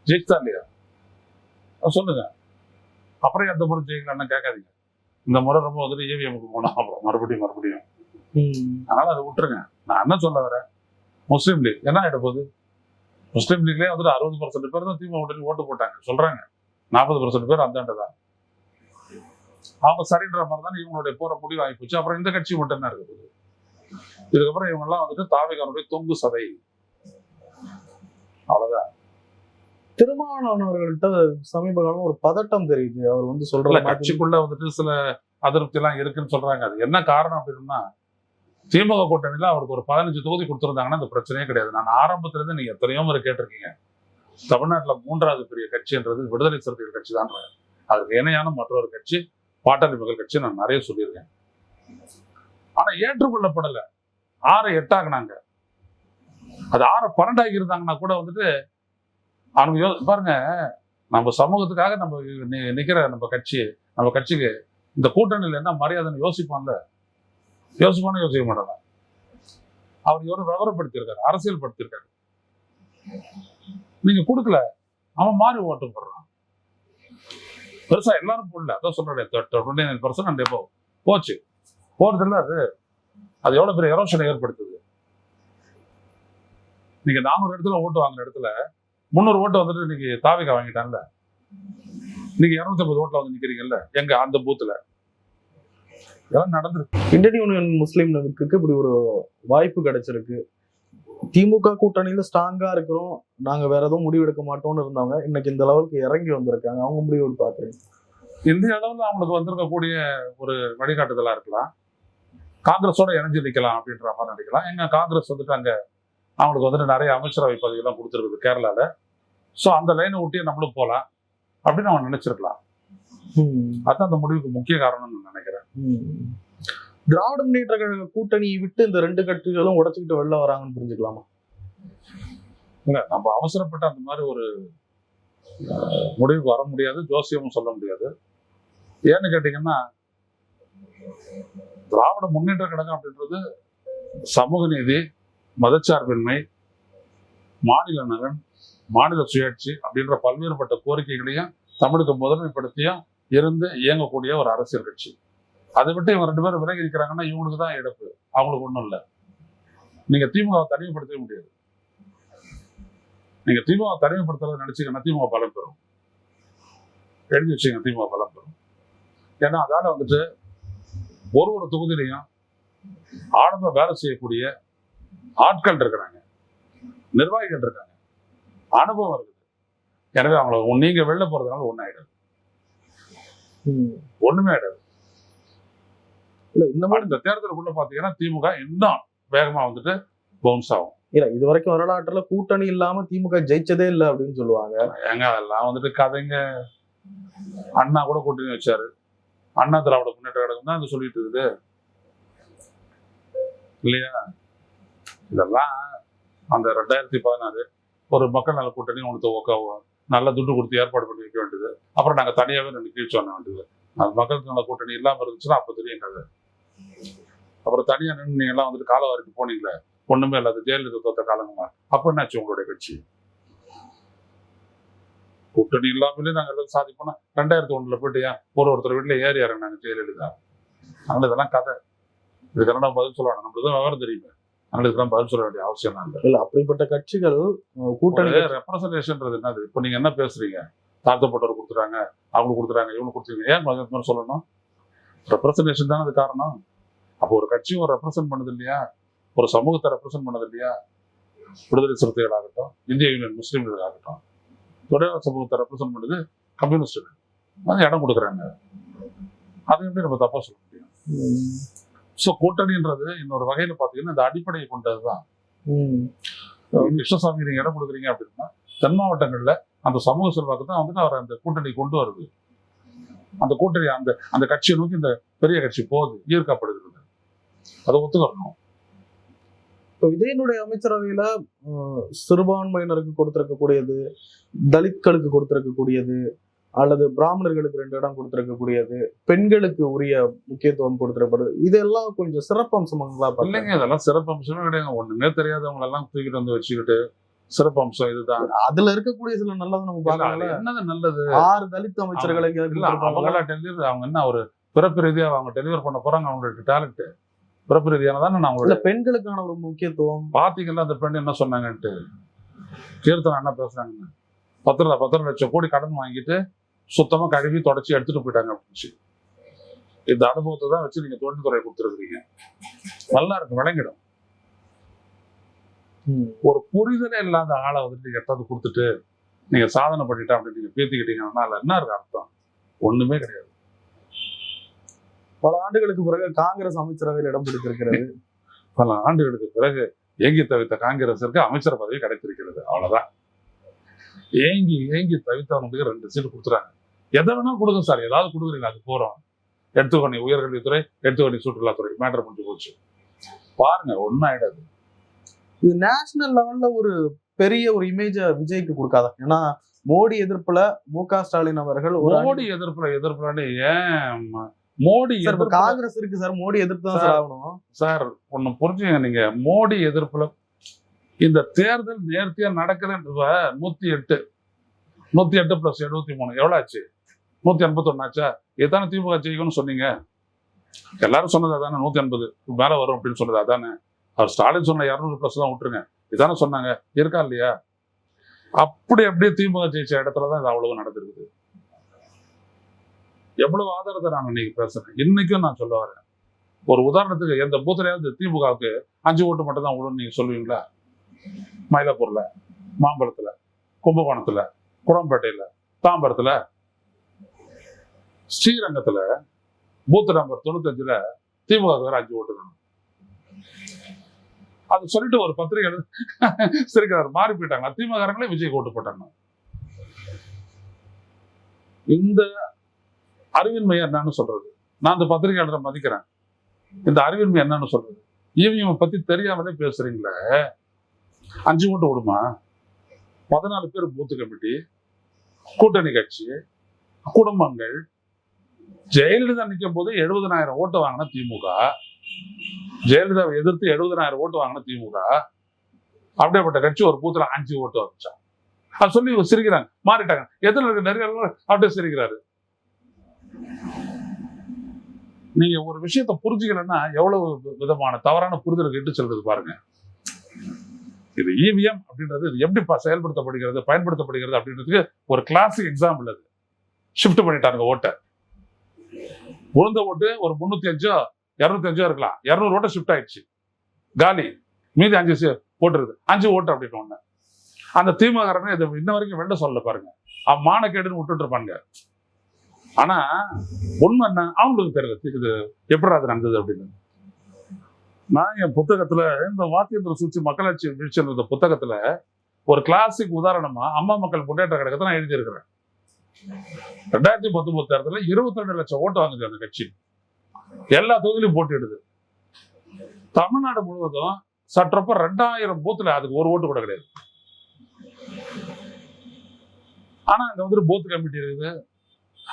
ஜெயிச்சா இல்லையா? சொல்லுங்க. அப்புறம் எந்த முறை ஜெயிக்கலாம்னு கேட்காதீங்க. இந்த முறை ரொம்ப வந்துட்டு EVMக்கு போனா அப்புறம் மறுபடியும் அதனால அதை விட்டுருங்க. நான் என்ன சொல்ல வரேன், முஸ்லீம் லீக் என்ன ஆயிட போகுது? முஸ்லீம் லீக்லயே வந்துட்டு 60% பேர் தான் திமுக ஓட்டு போட்டாங்க சொல்றாங்க. 40% பேர் அந்தாண்ட தான். அவங்க சரின்ற மாதிரி தான் இவங்களுடைய போற முடிவு ஆகி போச்சு. அப்புறம் இந்த கட்சி மட்டும் தான் இருக்குது. இதுக்கப்புறம் இவங்க எல்லாம் வந்துட்டு தாவேகாவுடைய தொங்கு சதை, அவ்வளவுதான். திருமாவளவன் அவர்கள்ட்ட சமீப காலம் ஒரு பதட்டம் தெரியுது. அவர் சொல்ற கட்சிக்குள்ள வந்துட்டு சில அதிருப்தி எல்லாம் இருக்குன்னு சொல்றாங்க. அது என்ன காரணம் அப்படின்னா, திமுக கூட்டணியில அவருக்கு ஒரு 15 தொகுதி கொடுத்திருந்தாங்கன்னா இந்த பிரச்சனையே கிடையாது. நான் ஆரம்பத்துல இருந்து நீங்க எத்தனையோ முறை கேட்டிருக்கீங்க, தமிழ்நாட்டுல 3வது பெரிய கட்சின்றது விடுதலை சிறுத்தைகள் கட்சி தான். அதுக்கு இணையான மற்றொரு கட்சி பாட்டாளி மக்கள் கட்சி நான் நிறைய சொல்லியிருக்கேன். ஆனா ஏற்றுக்கொள்ளப்படல. 6-8 ஆகினாங்க. அது 6-12 ஆகி இருந்தாங்கன்னா கூட வந்துட்டு அவங்க பாருங்க, நம்ம சமூகத்துக்காக நம்ம நிக்கிற நம்ம கட்சிக்கு இந்த கூட்டணியில் என்ன மரியாதைன்னு யோசிக்க மாட்டாங்க. அவர் எவ்வளவு விவரப்படுத்தியிருக்காரு, அரசியல் படுத்திருக்காரு. நீங்க கொடுக்கல, அவன் மாறி ஓட்டு போடுறான். பெருசா எல்லாரும் போடல. அதான் சொல்றேன், 29% போச்சு. போறது இல்ல. அது எவ்வளவு பெரிய எரோஷனை ஏற்படுத்துது. நீங்க 400 இடத்துல ஓட்டு வாங்குற இடத்துல 300 ஓட்டு வந்துட்டு இன்னைக்கு தாவேகா வாங்கிட்டான்ல. நீங்க 250 ஓட்டுல வந்து நிக்கிறீங்கல்ல, எங்க அந்த பூத்துல இதெல்லாம் நடந்திருக்கு. இந்தியன் யூனியன் முஸ்லீம் லீக்குக்கு இப்படி ஒரு வாய்ப்பு கிடைச்சிருக்கு. திமுக கூட்டணியில ஸ்ட்ராங்கா இருக்கிறோம், நாங்க வேற எதுவும் முடிவெடுக்க மாட்டோம்னு இருந்தவங்க இன்னைக்கு இந்த லெவலுக்கு இறங்கி வந்திருக்காங்க. அவங்க முடிவு பாக்குறீங்க? இந்திய அளவில் அவங்களுக்கு வந்திருக்கக்கூடிய ஒரு வழிகாட்டுதலா இருக்கலாம். காங்கிரஸோட இணைஞ்சு நிக்கலாம் அப்படின்ற மாதிரி நினைக்கலாம். எங்க காங்கிரஸ் வந்துட்டு அங்க அவங்களுக்கு வந்துட்டு நிறைய அமைச்சரவை பதவியெல்லாம் கொடுத்துருக்குது கேரளால. ஸோ அந்த லைனை ஒட்டியே நம்மளும் போகலாம் அப்படின்னு அவன் நினைச்சிருக்கலாம். அதுதான் அந்த முடிவுக்கு முக்கிய காரணம்னு நான் நினைக்கிறேன். திராவிட முன்னேற்ற கழக கூட்டணியை விட்டு இந்த 2 கட்சிகளும் உடைச்சுக்கிட்டு வெளில வராங்கன்னு புரிஞ்சுக்கலாமா? இல்ல, நம்ம அவசரப்பட்டு அந்த மாதிரி ஒரு முடிவுக்கு வர முடியாது, ஜோசியமும் சொல்ல முடியாது. ஏன்னு கேட்டீங்கன்னா, திராவிட முன்னேற்ற கழகம் அப்படின்றது சமூக நீதி, மதச்சார்பின்மை, மாநில நலன், மாநில சுயாட்சி அப்படின்ற பல்வேறுபட்ட கோரிக்கைகளையும் தமிழுக்கு முதன்மைப்படுத்தியும் இருந்து இயங்கக்கூடிய ஒரு அரசியல் கட்சி. அதை விட்டு இவங்க 2 பேரும் விலகி இருக்கிறாங்கன்னா இவங்களுக்கு தான் இழப்பு, அவங்களுக்கு ஒன்றும் இல்லை. நீங்க திமுக தனிமைப்படுத்தவே முடியாது. நீங்க திமுக தனிமைப்படுத்துறத நினைச்சீங்கன்னா திமுக பலம் பெறும். எழுதி வச்சுங்க, திமுக பலம் பெறும். ஏன்னா அதால வந்துட்டு ஒரு தொகுதியிலையும் ஆழமா வேலை செய்யக்கூடிய ஆட்கள் இருக்கிறாங்க, நிர்வாகிகள் இருக்காங்க, அனுபவம் இருக்குது. எனவே அவங்கள நீங்க வெளில போறதுனால ஒன்றும் ஆயிடாது, ஒண்ணுமே ஆயிடாது. இல்ல இன்னமும் இந்த தேர்தலுக்குள்ள பாத்தீங்கன்னா திமுக இன்னும் வேகமா வந்துட்டு பவுன்ஸ் ஆகும். இல்ல இது வரைக்கும் வரலாற்றுல கூட்டணி இல்லாம திமுக ஜெயிச்சதே இல்ல அப்படின்னு சொல்லுவாங்க. ஏங்க அதெல்லாம் வந்துட்டு கதைங்க. அண்ணா கூட கூட்டணி வச்சாரு. அண்ணா திராவிட முன்னேற்ற கழகம் தான் இது சொல்லிட்டு இருக்குது இல்லையா? இதெல்லாம் அந்த 2016 ஒரு மக்கள் நல கூட்டணி ஒன்று நல்ல துட்டு கொடுத்து ஏற்பாடு பண்ணி வைக்க வேண்டியது. அப்புறம் நாங்க தனியாவே ரெண்டு கீழ்ச்சி பண்ண வேண்டியது. அது மக்கள் நல கூட்டணி இல்லாம இருந்துச்சுன்னா அப்ப தெரியும் கதை. அப்புறம் தனியா நின்று நீங்க எல்லாம் வந்துட்டு காலவாரிக்கு போனீங்களே, ஒண்ணுமே இல்லாத ஜெயலலிதா தோத்த காலங்களா, அப்ப என்னாச்சு உங்களுடைய கட்சி? கூட்டணி இல்லாமலே நாங்க எல்லாம் சாதிப்போம்னா 2001 போயிட்டு ஏன் ஒருத்தர் வீட்டுல ஏறி இறங்கினாங்க ஜெயலலிதா? அதனால இதெல்லாம் கதை. இதுக்கெல்லாம் நம்ம பதில் சொல்லணும். நம்மளுக்கு தான் விவரம் தெரியுமே. அதனால இதுக்கெல்லாம் பதில் சொல்ல வேண்டிய அவசியம் இல்லை. இல்ல அப்படிப்பட்ட கட்சிகள் கூட்டணி ரெப்ரசன்டேஷன்ன்றது என்னது? இப்போ நீங்க என்ன பேசுறீங்க? தாழ்த்தப்பட்டவர் கொடுத்துறாங்க, அவங்க கொடுத்துறாங்க, இவங்க கொடுத்துருங்க, ஏன் மாதிரி சொல்லணும்? ரெப்ரசன்டேஷன் தானே அது காரணம். அப்போ ஒரு கட்சியும் ஒரு ரெப்ரசென்ட் பண்ணுது இல்லையா? ஒரு சமூகத்தை ரெப்ரசென்ட் பண்ணது இல்லையா? விடுதலை சிறுத்தைகள் ஆகட்டும், இந்திய யூனியன் முஸ்லீம்கள் ஆகட்டும், தொடர் சமூகத்தை ரெப்ரசென்ட் பண்ணுது கம்யூனிஸ்டுகள். அது இடம் கொடுக்குறாங்க. அதை எப்படி நம்ம தப்பா சொல்ல முடியும்? ஸோ கூட்டணின்றது இன்னொரு வகையில பாத்தீங்கன்னா இந்த அடிப்படையை கொண்டதுதான். கிருஷ்ணசாமி நீங்க இடம் கொடுக்குறீங்க அப்படின்னா தென் மாவட்டங்கள்ல அந்த சமூக செல்வாக்கு தான் வந்துட்டு அவர் அந்த கூட்டணி கொண்டு வருது. அந்த கூட்டணி அந்த கட்சியை நோக்கி இந்த பெரிய கட்சி போகுது, ஈர்க்கப்படுகிறது. அதை ஒத்துக்கணும். இப்போ விஜயனுடைய அமைச்சரவையில சிறுபான்மையினருக்கு கொடுத்திருக்கக்கூடியது, தலித்களுக்கு கொடுத்திருக்கக்கூடியது, அல்லது பிராமணர்களுக்கு 2 இடம் கொடுத்திருக்கக்கூடியது, பெண்களுக்கு உரிய முக்கியத்துவம் கொடுத்திருக்கப்படுது, இதெல்லாம் கொஞ்சம் சிறப்பம்சங்களா? இல்லைங்க, இதெல்லாம் சிறப்பம்சமே கிடையாது. ஒண்ணுமே தெரியாதவங்க எல்லாம் தூக்கிட்டு வந்து வச்சுக்கிட்டு சிறப்பம்சம் இதுதான். அதுல இருக்கக்கூடிய சில நல்லது நம்ம பார்க்கலாம். என்னது நல்லது? 6 தலித் அமைச்சர்களை அவங்களா டெலிவரி, அவங்க என்ன ஒரு பிறப்பு ரீதியா அவங்க டெலிவர் பண்ண போறாங்க. அவங்களோட டேலண்ட் பிறப்பு ரீதியானதானே. நான் பெண்களுக்கான ஒரு முக்கியத்துவம் பாத்தீங்கன்னா அந்த பெண் என்ன சொன்னாங்கன்ட்டு கீர்த்தனா என்ன பேசுறாங்க, 10 லட்சம் கோடி கடன் வாங்கிட்டு சுத்தமா கழுவி தொடச்சி எடுத்துட்டு போயிட்டாங்க அப்படின்னு. இந்த அனுபவத்தை தான் வச்சு நீங்க தொழில்துறை கொடுத்துருக்கீங்க. நல்லா இருக்கு, விளங்கிடும். ஒரு புரிதலே இல்லாத ஆளை வந்துட்டு நீங்க எட்டாவது கொடுத்துட்டு நீங்க சாதனை பண்ணிட்டா அப்படின்னு நீங்க பேத்திக்கிட்டீங்கன்னா என்ன இருக்கு அர்த்தம்? ஒண்ணுமே கிடையாது. பல ஆண்டுகளுக்கு பிறகு காங்கிரஸ் அமைச்சரவையில் இடம் பிடித்திருக்கிறது. பல ஆண்டுகளுக்கு பிறகு ஏங்கி தவித்த காங்கிரஸிற்கு அமைச்சர் பதவி கிடைத்திருக்கிறது. அவ்வளவுதான். ஏங்கி தவித்தவனுக்கு 2 சீட்டு கொடுத்துறாங்க. எதை வேணாலும் கொடுங்க சார், ஏதாவது கொடுக்குறீங்க, அது போறோம். எடுத்துக்கொண்டி உயர்கல்வித்துறை, எடுத்துக்கொண்டி சுற்றுலாத்துறை, மேட்டர் முடிஞ்சு போச்சு. பாருங்க, ஒன்னும் ஆயிடாது. இது நேஷனல் லெவல்ல ஒரு பெரிய ஒரு இமேஜ விஜய்க்கு கொடுக்காதா? ஏன்னா மோடி எதிர்ப்புல மு.க. ஸ்டாலின் அவர்கள் மோடி எதிர்ப்புல ஏன் மோடி காங்கிரஸ் இருக்கு சார், மோடி எதிர்ப்பு தான் சார் ஆகணும் சார். ஒண்ணு புரிஞ்சுங்க, நீங்க மோடி எதிர்ப்புல இந்த தேர்தல் நேர்த்தியா நடக்குதுன்ற 108 + 73 எவ்வளவு ஆச்சு? 181 ஆச்சா? இதுதானே திமுக ஜெயிக்கும்னு சொன்னீங்க. எல்லாரும் சொன்னது அதானே, 180 மேல வரும் அப்படின்னு சொன்னது அதானே. அவர் ஸ்டாலின் சொன்ன 200+ தான் விட்டுருங்க, இதானே சொன்னாங்க. இருக்கா இல்லையா? அப்படியே திமுக ஜெயிச்ச இடத்துலதான் இது அவ்வளவு நடந்திருக்குது. எவ்வளவு ஆதாரத்தை நான் இன்னைக்கு பேசுறேன். இன்னைக்கும் நான் சொல்ல வரேன். ஒரு உதாரணத்துக்கு எந்த பூத்துலயாவது திமுகவுக்கு 5 ஓட்டு மட்டும் தான் விடும் நீங்க சொல்லுவீங்களா? மயிலாப்பூர்ல, மாம்பழத்துல, கும்பகோணத்துல, குளம்பேட்டையில, தாம்பரத்துல, ஸ்ரீரங்கத்துல பூத் நம்பர் 95ல திமுக 5 ஓட்டு தான். அது சொல்லிட்டு ஒரு பத்திரிகை சிரிக்கிறார், மாறி போயிட்டாங்க. திமுகங்களே விஜய் ஓட்டு போட்டாங்க. இந்த அறிவின்மை என்னன்னு சொல்றது? நான் அந்த பத்திரிகையாளரை மதிக்கிறேன். இந்த அறிவின்மை என்னன்னு சொல்றது? இவங்க பத்தி தெரியாமலே பேசுறீங்களே. 5 ஓட்டு விடுமா? 14 பேர் பூத்து கமிட்டி, கூட்டணி கட்சி, குடும்பங்கள். ஜெயலலிதா நிற்கும் போது 70,000 ஓட்டு வாங்கின திமுக, ஜெயலலிதாவை எதிர்த்து 70,000 ஓட்டு வாங்கின திமுக. அப்படியேப்பட்ட கட்சி ஒரு பூத்துல 5 ஓட்டு வந்துச்சா? அது சொல்லி சிரிக்கிறாங்க, மாறிட்டாங்க. எத்தனை நிறைய அப்படியே சிரிக்கிறாரு. நீங்க ஒரு விஷயத்த புரிஞ்சுக்கலன்னா எவ்வளவு விதமான தவறான புரிதலுக்கு இட்டு செல்றது பாருங்க. இது இவிஎம் அப்படின்றது இது எப்படி செயல்படுத்தப்படுகிறது, பயன்படுத்தப்படுகிறது அப்படின்றதுக்கு ஒரு கிளாசிக் எக்ஸாம்பிள். அது ஷிஃப்ட் பண்ணிட்டாங்க ஓட்டை. விழுந்த ஓட்டு ஒரு 305 205 இருக்கலாம், 200 ஓட்டை ஷிஃப்ட் ஆயிடுச்சு, காலி. மீதி 5 போட்டுருது, 5 ஓட்டு அப்படின்னு ஒண்ணு. அந்த திமுக இதை இன்ன வரைக்கும் வெள்ள சொல்ல பாருங்க. அவன் மானக்கேடுன்னு விட்டுட்டு இருப்பாங்க. ஆனா உண்மை என்ன அவங்களுக்கு தெரியல இது எப்படி அது நடந்தது அப்படின்னு. நான் என் புத்தகத்துல இந்த வாத்தியந்திர சூழ்ச்சி மக்களாட்சி வீழ்ச்சின்ற புத்தகத்துல ஒரு கிளாசிக் உதாரணமா அம்மா மக்கள் முன்னேற்ற கழகத்தை நான் எழுதியிருக்கிறேன். 2019 தேர்தலில் 22 லட்சம் ஓட்டு வாங்குது அந்த கட்சி. எல்லா தொகுதியிலும் போட்டியிடுது. தமிழ்நாடு முழுவதும் சற்றப்ப 2000 பூத்துல அதுக்கு ஒரு ஓட்டு கூட கிடையாது. ஆனா இங்க வந்துட்டு பூத் கமிட்டி இருக்குது,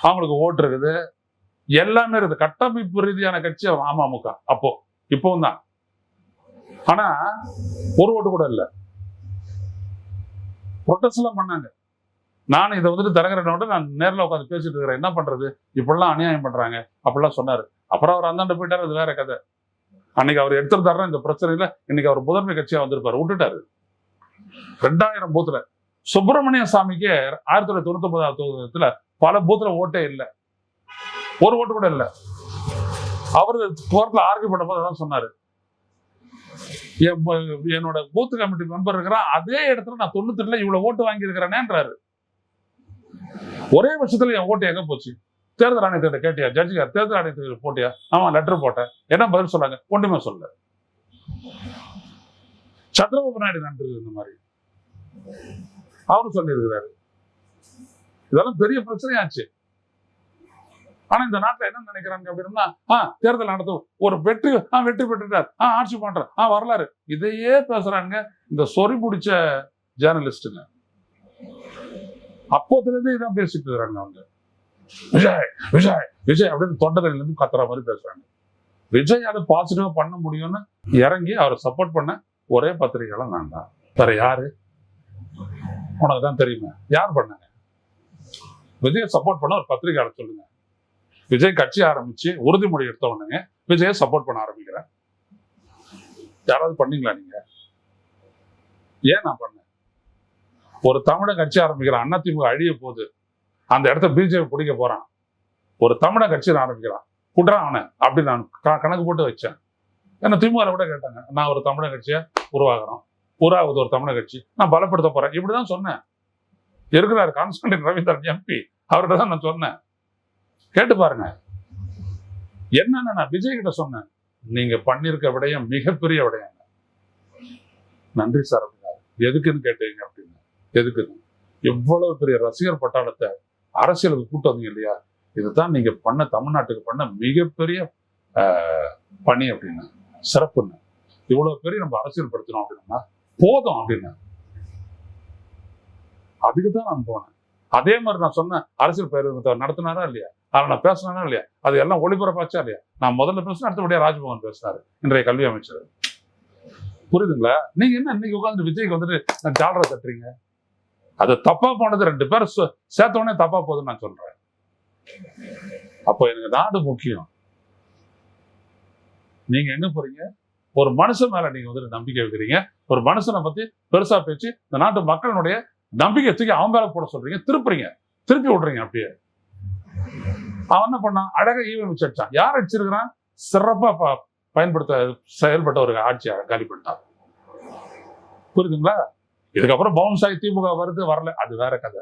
அவங்களுக்கு ஓட்டு இருக்குது, எல்லாமே இருக்குது. கட்டமைப்பு ரீதியான கட்சி அமமுக அப்போ இப்பவும் தான். ஆனா ஒரு ஓட்டு கூட இல்லை. ப்ரொட்டஸ்ட் எல்லாம் பண்ணாங்க. நான் இதை வந்துட்டு தரகிறேன், நான் நேரில் உட்காந்து பேசிட்டு இருக்கிறேன். என்ன பண்றது, இப்படிலாம் அநியாயம் பண்றாங்க அப்படிலாம் சொன்னாரு. அப்புறம் அவர் அந்தாண்ட போயிட்டாரு, அது வேற கதை. அன்னைக்கு அவர் எடுத்துட்டாருன்னா இந்த பிரச்சனையில இன்னைக்கு அவர் முதன்மை கட்சியா வந்திருப்பாரு, விட்டுட்டாரு. 2000 பூத்துல சுப்பிரமணிய சாமிக்கு 1999 பல பூத்துல ஓட்டே இல்லை, ஒரு ஓட்டு கூட இல்லை. அவரு கோர்ட்ல ஆர்கியூ பண்ண போது அதான் சொன்னாரு, என்னோட பூத் கமிட்டி மெம்பர் இருக்கிறான், அதே இடத்துல நான் 92 இவ்வளவு ஓட்டு வாங்கி இருக்கிறேன்ன்றாரு. ஒரே வருஷத்துல என் ஓட்டு எங்க போச்சு? தேர்தல் ஆணையத்தை கேட்டியா? ஜட்ஜிகார் தேர்தல் ஆணையத்துக்கு போட்டியா? ஆமா லெட்டர் போட்டேன். என்ன பதில் சொன்னாங்க? ஒன்றுமே சொல்ல. சந்திரபாபு நாயுடு நடந்தது இந்த மாதிரி அவரும் சொல்லி இருக்கிறாரு. இதெல்லாம் பெரிய பிரச்சனையாச்சு. ஆனா இந்த நாட்டுல என்ன நினைக்கிறாங்க அப்படின்னா, தேர்தல் நடத்தும், ஒரு வெற்றி பெற்றுட்டார், ஆட்சி பண்றார், வரலாறு, இதையே பேசுறாங்க இந்த சொறி பிடிச்ச ஜேர்னலிஸ்டுங்க. அப்போதுல இருந்து இதான் பேசிட்டு இருக்கிறாங்க. அவங்க விஜய் விஜய் விஜய் அப்படின்னு தொண்டர்கள் இருந்து கத்துற மாதிரி பேசுறாங்க. விஜய் அதை பாசிட்டிவா பண்ண முடியும்னு இறங்கி அவரை சப்போர்ட் பண்ண ஒரே பத்திரிகைலாம் நான் தான். வேற யாரு உனக்கு தான் தெரியுமா யார் பண்ணாங்க? விஜய் சப்போர்ட் பண்ண ஒரு பத்திரிகையாளர் சொல்லுங்க. விஜய் கட்சி ஆரம்பிச்சு உறுதிமொழி எடுத்த உடனே விஜயை சப்போர்ட் பண்ண ஆரம்பிக்கிறேன். யாராவது பண்ணீங்களா நீங்க? ஏன் நான் பண்ணேன்? ஒரு தமிழ கட்சி ஆரம்பிக்கிறான், அதிமுக அழிய போகுது, அந்த இடத்த பிஜேபி பிடிக்க போறான், ஒரு தமிழ கட்சி ஆரம்பிக்கிறான், குடுறான் அவனை அப்படி நான் கணக்கு போட்டு வச்சேன். என்ன திமுக விட கேட்டாங்க, நான் ஒரு தமிழக கட்சியை உருவாகுது ஒரு தமிழக கட்சி, நான் பலப்படுத்த போறேன், இப்படிதான் சொன்னேன். இருக்கிறாரு கான்ஸ்டன்டைன் ரவீந்திரன் எம்பி, அவர்கிட்ட தான் நான் சொன்னேன். கேட்டு பாருங்க. என்னன்னு நான் விஜய் கிட்ட சொன்னேன், நீங்க பண்ணிருக்க விடயம் மிகப்பெரிய விடயம். நன்றி சார் அப்படின்னாரு. எதுக்குன்னு கேட்டீங்க அப்படின்னு. எதுக்குன்னு? எவ்வளவு பெரிய ரசிகர் பட்டாளத்தை அரசியலுக்கு கூட்டு வந்தீங்க இல்லையா, இதுதான் நீங்க பண்ண தமிழ்நாட்டுக்கு பண்ண மிகப்பெரிய பணி அப்படின்னு, சிறப்புன்னு. இவ்வளவு பெரிய நம்ம அரசியல் படுத்தணும் அப்படின்னா போதும் அப்படின்னு. அதுக்குதான் நான் போனேன். அதே மாதிரி நான் சொன்ன அரசியல் பயிர் நடத்தினாரா இல்லையா, அதில் நான் பேசினா இல்லையா, அது எல்லாம் ஒளிபரப்பாச்சா இல்லையா? நான் முதல்ல பேசினேன், அடுத்தபடியா ராஜ்மோகன் பேசினாரு, இன்றைய கல்வி அமைச்சர். புரியுதுங்களா? நீங்க என்ன இன்னைக்கு உட்காந்து விஜய்க்கு வந்துட்டு ஜாலரா தட்டுறீங்க? அது தப்பா போனது 2 பேர் சேர்த்தோடனே தப்பா போகுதுன்னு நான் சொல்றேன். அப்போ எனக்கு நாடு முக்கியம். நீங்க எங்க போறீங்க? ஒரு மனுஷன் மேல நீங்க வந்துட்டு நம்பிக்கை வைக்கிறீங்க, ஒரு மனுஷனை பத்தி பெருசா பேச்சு இந்த நாட்டு மக்களுடைய நம்பிக்கை தூக்கி அவன் மேல போட சொல்றீங்க, திருப்பி விடுறீங்க. அப்படியே அவன் என்ன பண்ணான்? அழகா ஈவன் வச்சான். யார் அடிச்சிருக்கிறான்? சிறப்பா செயல்பட்ட ஒரு ஆட்சியை காலி பண்ணிட்டான். புரியுதுங்களா? இதுக்கப்புறம் பவுன்ஸ் ஆகி திமுக வருது வரல, அது வேற கதை.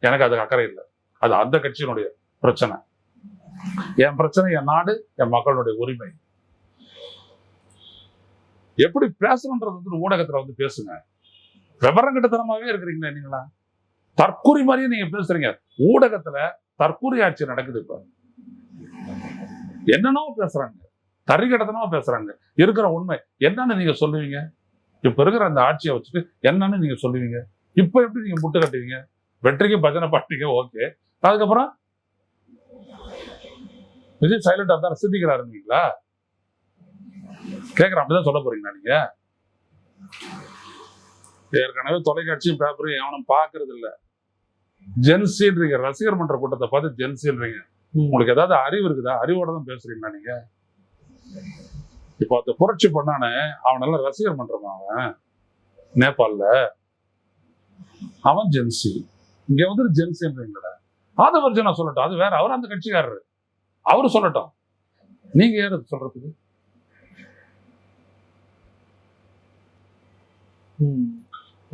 எனக்கு அது அக்கறை இல்லை. அது அந்த கட்சியினுடைய பிரச்சனை. என் பிரச்சனை என் நாடு, என் மக்களுடைய உரிமை. எப்படி பேசணுன்றது ஊடகத்துல பேசுங்க. விவரம் கிட்டத்தனமாவே இருக்கிறீங்களா நீங்களா? தற்கொலை மாதிரியே நீங்க பேசுறீங்க. ஊடகத்துல தற்கொலை ஆட்சி நடக்குது. இப்ப என்னன்னோ பேசுறாங்க, தரிகடத்தனமா பேசுறாங்க. இருக்கிற உண்மை என்னன்னு நீங்க சொல்லுவீங்க? இப்ப இருக்கிற அந்த ஆட்சியை வச்சுட்டு என்னன்னு நீங்க சொல்லுவீங்க? இப்ப எப்படி நீங்க முட்டு கட்டுவீங்க? வெற்றிக்கு பஜனை பாட்டீங்க, ஓகே. அதுக்கப்புறம் விஜய் சைலண்டா தான் சிந்திக்கிறாருங்களா? கேட்கிறேன், அப்படிதான் சொல்ல போறீங்களா நீங்க? ஏற்கனவே தொலைக்காட்சியும் பேப்பரையும் எவனும் பாக்குறது இல்ல. ஜென்சின்றீங்க, ரசிகர் மன்ற கூட்டத்தை பார்த்து ஜென்சின்றீங்க. உங்களுக்கு ஏதாவது அறிவு இருக்குதா? அறிவோட தான் பேசுறீங்களா நீங்க? இப்போ அந்த புரட்சி பண்ணானே அவனெல்லாம் ரசிகர் மன்றமா? அவன் நேபாள்ல அவன் ஜென்சி, இங்க ஜென்சின்றீங்களா? ஆதவர்ஜனா சொல்லட்டும், அது வேற, அவர் அந்த கட்சிக்காரரு, அவரு சொல்லட்டும். நீங்க யாரு சொல்றதுக்கு?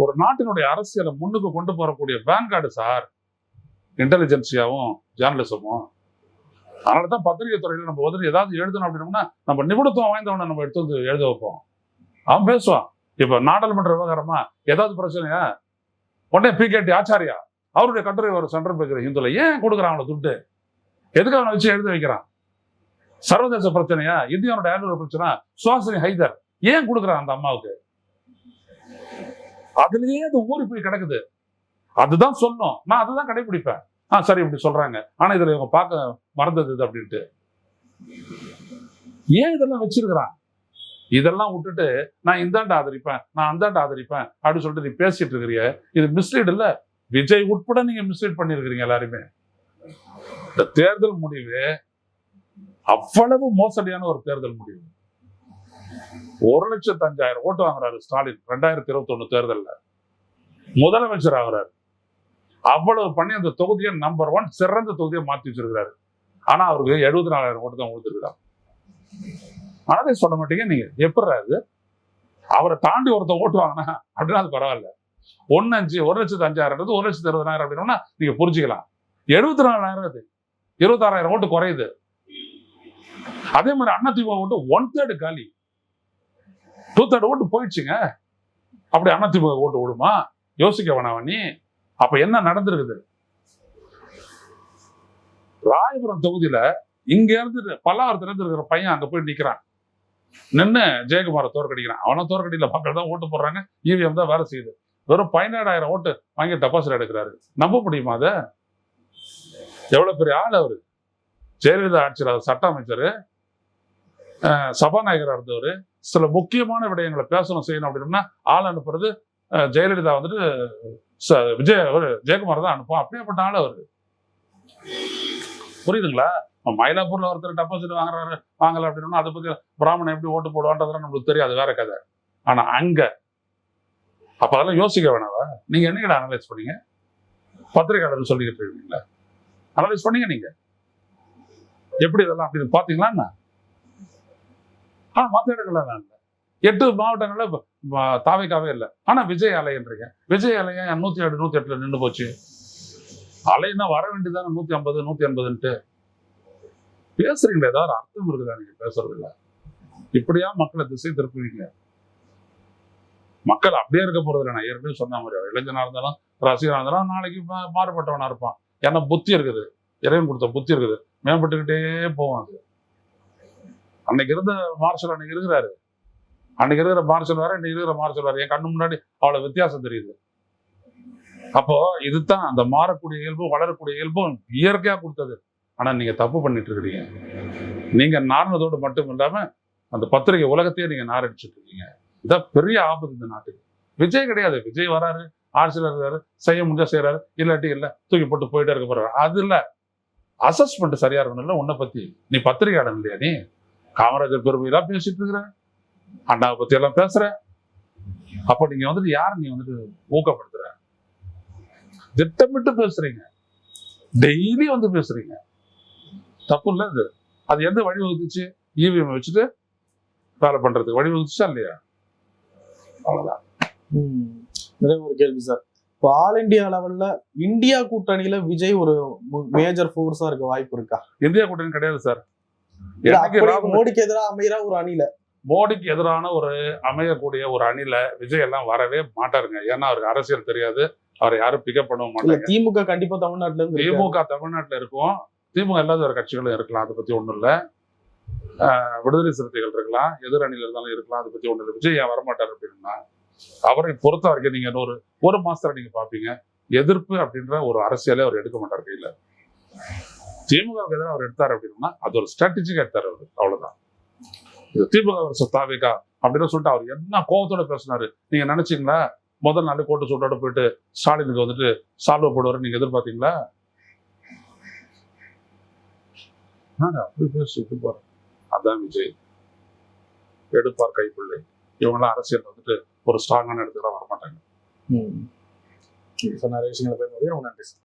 ஒரு நாட்டினுடைய அரசியலை முன்னுக்கு கொண்டு போறக்கூடிய வேன்கார்டு சார் இன்டெலிஜென்சியாவும் ஜேர்னலிசமும். அதனாலதான் பத்திரிகை துறையில நம்ம வந்து ஏதாவது எழுதணும் அப்படின்னோம்னா நம்ம நிபுணத்துவம் வாய்ந்தவனை நம்ம எடுத்து வந்து எழுத வைப்போம். அவன் பேசுவான். இப்ப நாடாளுமன்ற விவகாரமா ஏதாவது பிரச்சனையா உடனே PKT ஆச்சாரியா அவருடைய கட்டுரை ஒரு சென்ட்ரல் பேஜ் ஹிந்துல ஏன் கொடுக்குறான் அவனை துட்டு? எதுக்கு அவனை வச்சு எழுத வைக்கிறான்? சர்வதேச பிரச்சனையா, இந்தியாவோட ஆளுநர் பிரச்சனை, சுஹாசினி ஹைதர் ஏன் கொடுக்குறான் அந்த அம்மாவுக்கு? அதுலயே அது ஊறி போய் கிடக்குது. அதுதான் சொல்லும், நான் அதுதான் கடைபிடிப்பேன். சரி இப்படி சொல்றாங்க, ஆனா இதுல இவங்க பார்க்க மறந்தது அப்படின்ட்டு ஏன் இதெல்லாம் வச்சிருக்கிறான்? இதெல்லாம் விட்டுட்டு நான் இந்தாண்ட ஆதரிப்பேன், நான் அந்தாண்ட ஆதரிப்பேன் அப்படின்னு சொல்லிட்டு நீ பேசிட்டு இருக்கிறீங்க. இது மிஸ்லீட் இல்ல? விஜய் உட்பட நீங்க மிஸ்லீட் பண்ணிருக்கிறீங்க எல்லாருமே. இந்த தேர்தல் முடிவு அவ்வளவு மோசடியான ஒரு தேர்தல் முடிவு. 1,05,000 ஓட்டு வாங்குறாரு ஸ்டாலின் 2021 தேர்தல்ல முதலமைச்சர் ஆகுறாரு. அவ்வளவு பண்ணி அந்த தொகுதியை நம்பர் 1 சிறந்த தொகுதியை மாத்தி வச்சிருக்கிறாரு. ஆனா அவருக்கு 74,000 ஓட்டு தான் கொடுத்துருக்காங்க. ஆனதே சொல்ல மாட்டீங்க நீங்க. எப்படி அவரை தாண்டி ஒருத்தர் ஓட்டு வாங்கினா அப்படின்னா அது பரவாயில்ல. 1,05,000 1,20,000 அப்படின்னா நீங்க புரிஞ்சுக்கலாம். 74,000 26,000 ஓட்டு குறையுது. அதே மாதிரி அதிமுக ஓட்டு 1/3 காலி, 2/3 ஓட்டு போயிடுச்சுங்க. அப்படி அதிமுக ஓட்டு விடுமா? யோசிக்க வேணாம் நீ. அப்ப என்ன நடந்திருக்குது? ராயபுரம் தொகுதியில இங்க இருந்து பல்லாவரத்துல இருந்து இருக்கிற பையன் அங்க போய் நிக்கிறான், நின்று ஜெயக்குமாரை தோற்கடிக்கிறான். அவனை தோற்கடியில மக்கள் தான் ஓட்டு போடுறாங்க, EVM தான் வேலை செய்யுது. வெறும் 17,000 ஓட்டு வாங்கி டெபாசிட் எடுக்கிறாரு. நம்ப முடியுமா? அத எவ்வளவு பெரிய ஆள் அவரு. ஜெயலலிதா ஆட்சியில் சட்ட அமைச்சர், சபாநாயகராக இருந்தவர். சில முக்கியமான விடயங்களை பேசணும் செய்யணும் அப்படின்னா ஆள் அனுப்புறது ஜெயலலிதா வந்துட்டு ஜெயக்குமார் தான் அனுப்பும். அப்படியேப்பட்ட ஆள் அவரு. புரியுதுங்களா? மயிலாப்பூர்ல ஒருத்தர் டெபாசிட் வாங்கல அப்படின்னா அதை பத்தி பிராமணன் எப்படி ஓட்டு போடுவான்றதெல்லாம் நம்மளுக்கு தெரியாது, வேற கதை. ஆனா அங்க அப்ப அதெல்லாம் யோசிக்க வேணாவா? நீங்க என்னைக்கிட்ட அனலைஸ் பண்ணீங்க? பத்திரிகையாளர் சொல்லிக்கிட்டு இருக்கீங்களா? அனலைஸ் பண்ணீங்க நீங்க எப்படி இதெல்லாம் அப்படின்னு பாத்தீங்களா? ஆனா மற்ற இடங்கள்ல இல்லை. 8 மாவட்டங்கள்ல தாவேக்காவே இல்லை. ஆனா விஜய் அலைன்றீங்க. விஜய் அலையா 107 108 நின்று போச்சு. அலைன்னா வர வேண்டியதானே 150 180ன்ட்டு பேசுறீங்களா? ஏதாவது அர்த்தம் இருக்குதா நீங்க பேசுறது இல்ல? இப்படியா மக்களை திசை திருப்புவீங்க? மக்கள் அப்படியே இருக்க போறது இல்லை. நான் ஏற்கனவே சொன்ன மாதிரி இளைஞனா இருந்தாலும் ரசிகனா இருந்தாலும் நாளைக்கு மாறுபட்டவனா இருப்பான். ஏன்னா புத்தி இருக்குது, இறைவன் கொடுத்த புத்தி இருக்குது, மேம்பட்டுக்கிட்டே போவான். அது அன்னைக்கு இருந்த மார்ஷல் அன்னைக்கு இருக்கிறாரு, அன்னைக்கு இருக்கிற மார்ஷல் வேற, இன்னைக்கு இருக்கிற மார்ஷல் வேற. என் கண்ணு முன்னாடி அவ்வளவு வித்தியாசம் தெரியுது. அப்போ இதுதான் அந்த மாறக்கூடிய இயல்பும் வளரக்கூடிய இயல்பும் இயற்கையா கொடுத்தது. ஆனா நீங்க தப்பு பண்ணிட்டு இருக்கிறீங்க. நீங்க நார்னதோடு மட்டும் இல்லாம அந்த பத்திரிகை உலகத்தையே நீங்க நாரடிச்சுட்டு இருக்கீங்க. இதான் பெரிய ஆபத்து இந்த நாட்டுக்கு. விஜய் கிடையாது. விஜய் வராரு, ஆட்சியில் இருக்காரு, செய்ய முடிஞ்சா செய்யறாரு, இல்லாட்டி இல்ல தூக்கி போட்டு போயிட்டே இருக்க போறாரு. அது இல்ல, அசஸ்மெண்ட் சரியா இருக்கணும்ல. உன்னை பத்தி நீ பத்திரிகையாளர் இல்லையா? நீ காமராஜர் பெருமையெல்லாம் பேசிட்டு இருக்கிற, அண்ணாவை பத்தி எல்லாம் பேசுற. அப்ப நீங்க வந்துட்டு யார நீ வந்துட்டு ஊக்கப்படுத்துற? திட்டமிட்டு பேசுறீங்க, டெய்லி வந்து பேசுறீங்க. தப்பு இல்ல இது. அது எந்த வழிவகுத்துச்சு? EVM வச்சுட்டு வேலை பண்றதுக்கு வழிவகுத்துச்சா இல்லையா? அவ்வளவுதான். நிறைய ஒரு கேள்வி சார். இப்போ ஆல் இந்தியா லெவல்ல இந்தியா கூட்டணியில விஜய் ஒரு மேஜர் ஃபோர்ஸா இருக்க வாய்ப்பு இருக்கா? இந்தியா கூட்டணி கிடையாது சார். மோடிக்கு எதிராக அமைகிற ஒரு அணில, மோடிக்கு எதிரான ஒரு அமையக்கூடிய ஒரு அணில விஜய் எல்லாம் வரவே மாட்டாருங்க. ஏன்னா அவருக்கு அரசியல் தெரியாது, அவரை யாரும் பிக்கப் பண்ண மாட்டாங்க. திமுக கண்டிப்பா தமிழ்நாட்டுல இருந்து, திமுக தமிழ்நாட்டுல இருக்கும், திமுக இல்லாத ஒரு கட்சிகளும் இருக்கலாம், அதை பத்தி ஒண்ணும் இல்ல. விடுதலை சிறுத்தைகள் இருக்கலாம், எதிர் அணியில இருந்தாலும் இருக்கலாம், அதை பத்தி ஒண்ணு இல்லை. விஜய் ஏன் வரமாட்டாரு அப்படின்னா, அவரை பொறுத்த வரைக்கும் நீங்க ஒரு மாசத்துல நீங்க பாப்பீங்க, எதிர்ப்பு அப்படின்ற ஒரு அரசியலே அவர் எடுக்க மாட்டார் கையில. திமுகவுக்கு எதிராக அவர் எடுத்தார் அப்படின்னா அது ஒரு ஸ்ட்ராட்டஜிக்கா எடுத்தார் அவரு, அவ்வளவுதான். இது திமுக தாவேகா அப்படின்னு சொல்லிட்டு அவர் என்ன கோபத்தோட பேசினாரு நீங்க நினைச்சீங்களா? முதல் நாள் கோட்டு சூட்டோட போயிட்டு ஸ்டாலினுக்கு வந்துட்டு சால்வ போடுவாரு நீங்க எதிர்பார்த்தீங்களா? அப்படி பேசிட்டு போற அதான் விஜய். எடுப்பார் கைப்பிள்ளை. இவங்கெல்லாம் அரசியல் வந்துட்டு ஒரு ஸ்ட்ராங்கான இடத்துல வரமாட்டாங்க. நிறைய விஷயங்களை பேர் நன்றி.